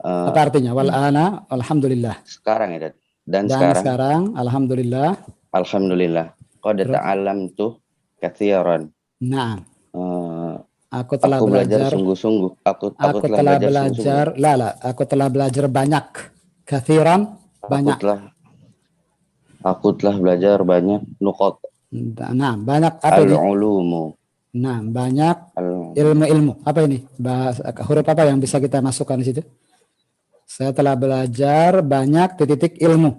Apa artinya? Wal ana alhamdulillah. Sekarang ya, dan sekarang alhamdulillah. Alhamdulillah. Qad ta'allamtu katsiran. Nah. Aku telah belajar sungguh-sungguh. Aku telah belajar. Aku telah belajar banyak. Katsiran, banyak. Aku telah belajar banyak nuqat. Nah, banyak apa ini? Al-ulumu. Nah, banyak ilmu-ilmu. Apa ini? Huruf apa yang bisa kita masukkan di situ? Saya telah belajar banyak titik ilmu.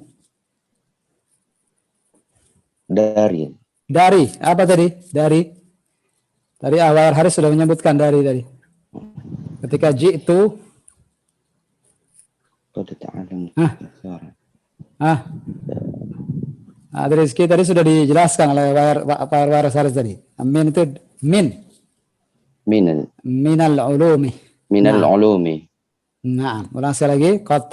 Dari. Apa tadi? Dari. Tadi awal hari sudah menyebutkan dari tadi. Ketika ji'tu. Rizki tadi sudah dijelaskan oleh Pak Waris Haris tadi. Min itu minal ulumi. Minal ulumi. Nah, ulang sekali lagi. Qad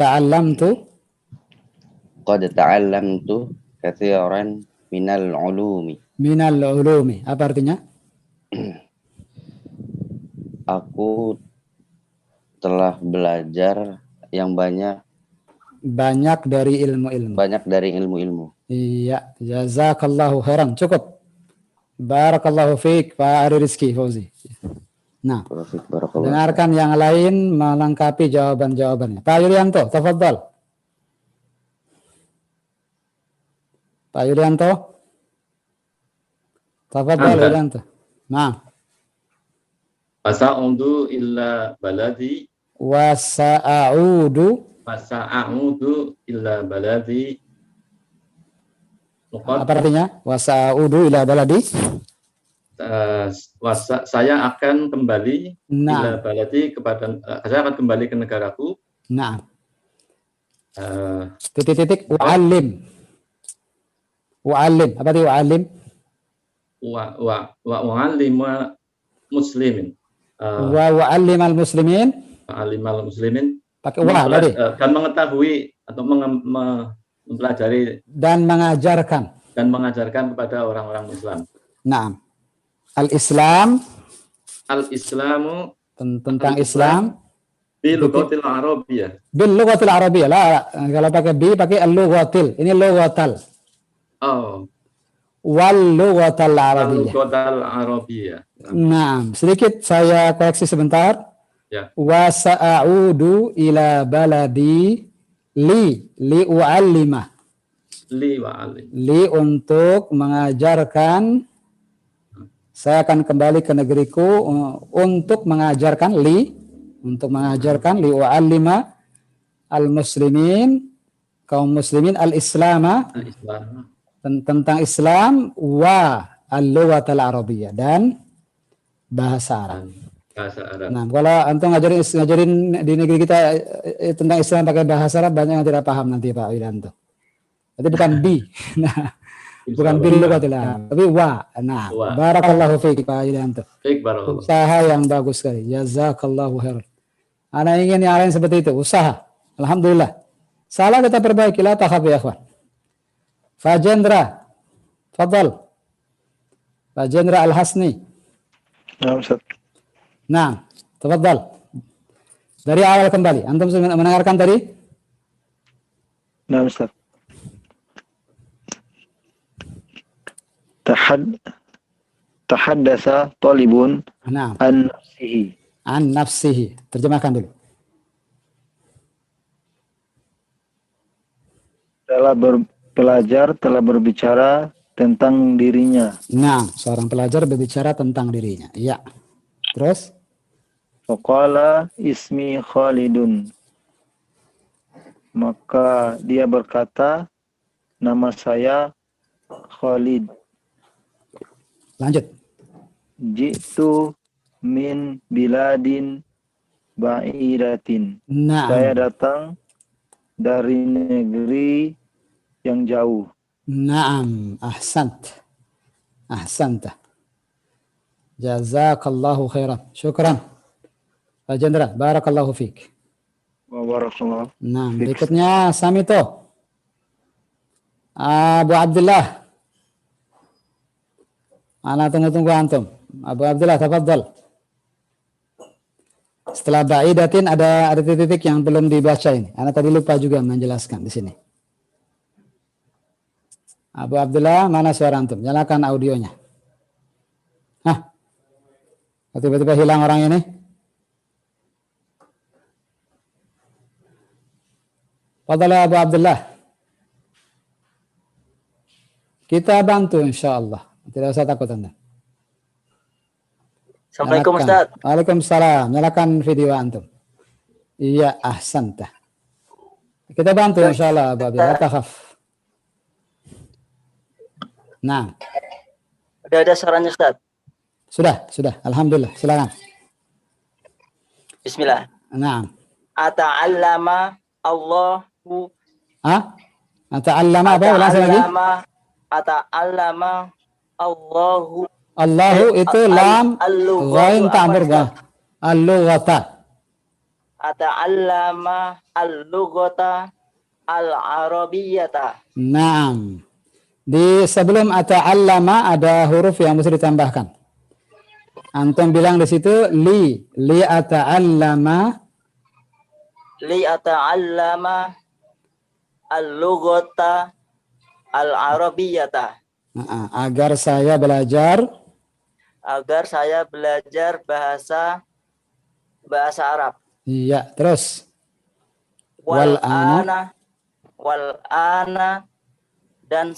ta'allamtu katsiran minal ulumi. Minal ulumi. Apa artinya? Aku telah belajar yang banyak banyak dari ilmu-ilmu. Banyak dari ilmu-ilmu. Iya, jazakallahu khairan. Cukup. Barakallahu fiik, Pak Ari Rizki Fauzi. Nah, dengarkan yang lain melengkapi jawaban-jawabannya. Pak Yulianto, tafadhal. Pak Yulianto. Tafadhal Yulianto. Nah. Fasa'udu illa baladi. Fasa'udu illa baladi. Apa artinya? Wasa'udu ila baladi. Saya akan kembali ila Nah. baladi saya akan kembali ke negaraku. Nah. Titik-titik wa'alim. Wa'alim. Apa itu wa'alim? Wa'alima muslimin. Wa'alimal muslimin. Wa'alimal muslimin. Pakai wa tadi. Dan mengetahui atau mempelajari Dan mengajarkan. Dan mengajarkan kepada orang-orang Islam. Nah. Al-Islam. Al-Islamu. Tentang Islam. Bil lughatil arabiyyah. Bil lughatil arabiyyah. Lah, kalau pakai bi pakai al-lughatil. Ini lughatal. Oh. Wal lughatal arabiyyah. Lughatal arabiyyah. Nah, sedikit saya koreksi sebentar. Ya. Wa sa'udu ila baladi li u'allima. Li untuk mengajarkan. Saya akan kembali ke negeriku untuk mengajarkan untuk mengajarkan li u'allima al-muslimin, kaum muslimin al-islama, tentang Islam wa al-lughatal arabiyyah dan bahasa Arab. Nah, kalau antum ngajarin di negeri kita tentang Islam pakai bahasa Arab, banyak yang tidak paham nanti Pak Widanto. Itu bukan bi. Nah, bukan bil lughatil arab, tapi wa. Nah, barakallahu fiik Pak Widanto. Usaha yang bagus sekali. Jazakallahu khairan. Ana ingin yang lain seperti itu, usaha. Alhamdulillah. Salah kita perbaiki, la takhaf ya ikhwan. Fajendra. Fadal. Fajendra Al-Hasni. Nah, Ustaz. Nah, tafadhal. Dari awal kembali. Antum sudah mendengarkan tadi? Nah, Ustaz. Tahaddasa talibun an nafsihi. An nafsihi. Terjemahkan dulu. Pelajar telah berbicara tentang dirinya. Nah, seorang pelajar berbicara tentang dirinya. Iya. Terus? Faqala ismi Khalidun. Maka dia berkata, nama saya Khalid. Lanjut. Jitu min biladin ba'idatin. Nah. Saya datang dari negeri yang jauh. Naam, ahsant. Ahsanta. Jazakallahu khairan. Syukran. Pak Jendra, barakallahu fiik. Wa barakallahu. Nah, berikutnya Samito. Abu Abdullah. Ana tunggu-tunggu antum. Abu Abdullah, tafadhal. Setelah ba'idatin ada titik-titik yang belum dibaca ini. Ana tadi lupa juga menjelaskan di sini. Abu Abdullah, mana suara antum? Nyalakan audionya. Hah? Tiba-tiba hilang orang ini. Fadhal Abu Abdullah. Kita bantu insyaAllah. Tidak usah takut Anda. Assalamualaikum Ustaz. Waalaikumsalam. Nyalakan video antum. Iya, ahsanta. Kita bantu insyaAllah Abu Abdullah. Takhaf. Nah. Udah ada suaranya Ustaz. Sudah. Alhamdulillah. Silakan. Bismillah. Nah. Ata'allama Allahu. Ata'allama apa? Ulang lagi. Ata'allama Allahu. Allahu itu lam ghain ta'mur gha. Al-lughata. Ata'allama al-lughata al-arabiyyata. Naam. Di sebelum ata'allama ada huruf yang mesti ditambahkan. Antum bilang di situ li ata'allama al-lughata al-arabiyyata. Agar saya belajar bahasa Arab. iya, terus Wal ana dan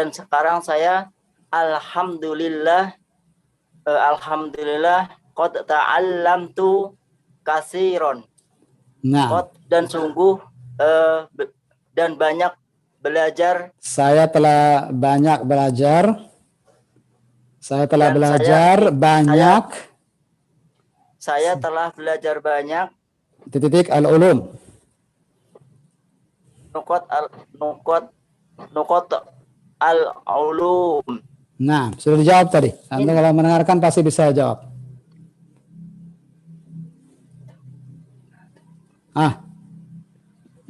sekarang saya alhamdulillah qad ta'allamtu katsiran. Nah, Dan sungguh dan banyak belajar. Saya telah belajar banyak. Saya telah belajar banyak. Titik al-ulum. Nukot al-ulum. Nah, sudah dijawab tadi. Anda kalau mendengarkan pasti bisa jawab.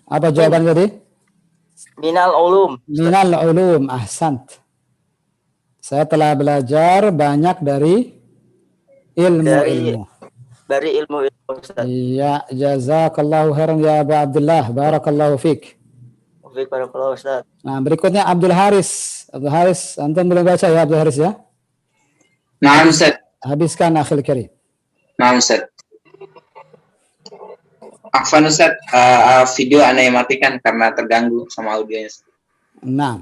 Apa jawaban tadi? Minal ulum. Ahsant. Saya telah belajar banyak dari ilmu. Dari ilmu Ustaz. Iya, jazakallahu khairan ya Abu Abdullah. Barakallahu fiik. Barakallahu Ustaz. Nah, berikutnya Abdul Haris. Abdul Haris, antum belum baca ya Abdul Haris ya? Naam Ustaz. Habiskan akhil karim. Naam Ustaz. Afwan Ustaz, video Anda yang matikan karena terganggu sama audionya. Nah.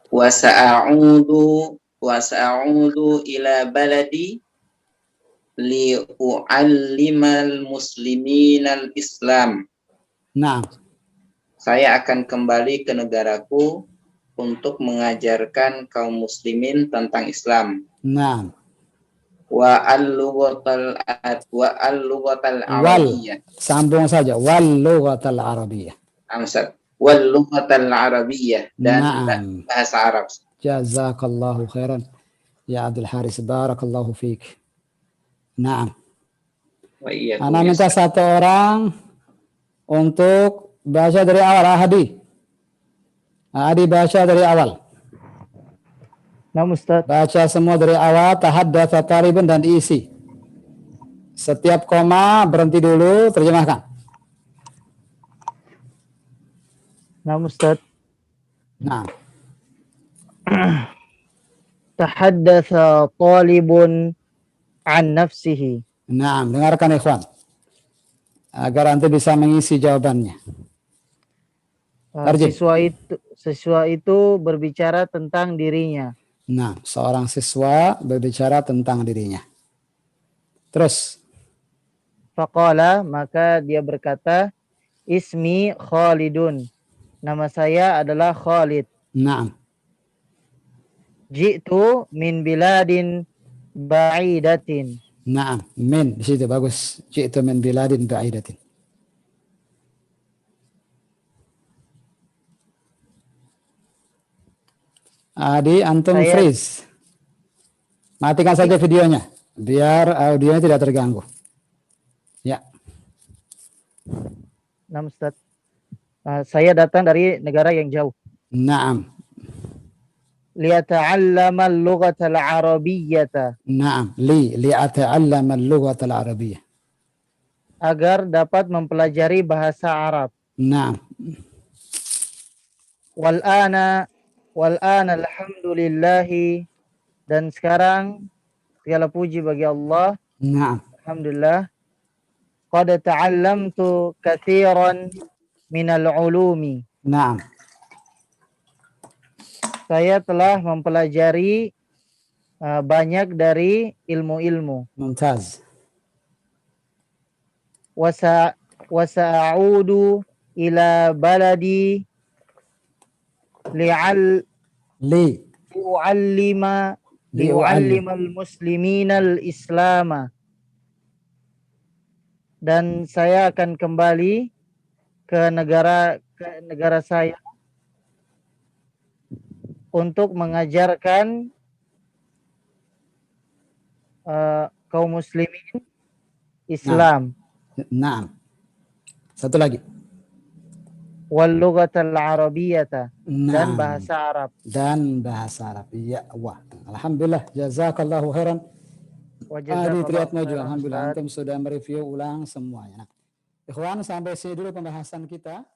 Wa sa'udu ila baladi li'u'allimal musliminal Islam. Nah. Saya akan kembali ke negaraku untuk mengajarkan kaum muslimin tentang Islam. Nah. Wa al-lughatal arabiyyah. Sambung saja. Wal lughatal arabiyyah. Ustaz. Wal lughatal arabiyyah dan bahasa Arab. Jazakallahu khairan ya Abdul Haris. Barakallahu fiik. Naam. Ana minta satu orang untuk baca dari awal. Hadi baca dari awal. Nah, Ustaz. Baca semua dari awal, tahaddatsa taliban dan isi. Setiap koma berhenti dulu, terjemahkan. Nah, Ustaz. Nah. Tahaddatsa talibun an nafsihi. Nah, dengarkan ikhwan. Agar Anda bisa mengisi jawabannya. Siswa itu berbicara tentang dirinya. Nah, seorang siswa berbicara tentang dirinya. Terus. Faqala, maka dia berkata, Ismi Khalidun. Nama saya adalah Khalid. Naam. Ji'tu min biladin ba'idatin. Naam, min di situ bagus. Ji'tu min biladin ba'idatin. Adi, antum freeze. Matikan saja videonya, biar audionya tidak terganggu. Ya. Nah, Ustaz. Saya datang dari negara yang jauh. Naam. Liata'allama al-lughata al-arabiyyata. Naam, li'ata'allama al-lughata al-arabiyyah. Agar dapat mempelajari bahasa Arab. Naam. Wal'ana alhamdulillahi, dan sekarang segala puji bagi Allah. Naam. Alhamdulillah. Qad ta'allamtu katsiran minal ulumi. Naam. Saya telah mempelajari banyak dari ilmu-ilmu. Mumtaz. Wasa'udu ila baladi li'u'allima al-muslimin al-islam. Dan saya akan kembali ke negara saya untuk mengajarkan kaum muslimin Islam. Naam. Satu lagi. Wal lughatal arabiyyata, dan Naam. bahasa Arab. Dan bahasa Arab. Ya, wah. Alhamdulillah, jazakallahu khairan. Adi Triatmojo, alhamdulillah antum sudah mereview ulang semuanya. Nah, Ikhwan, sampai sini dulu pembahasan kita.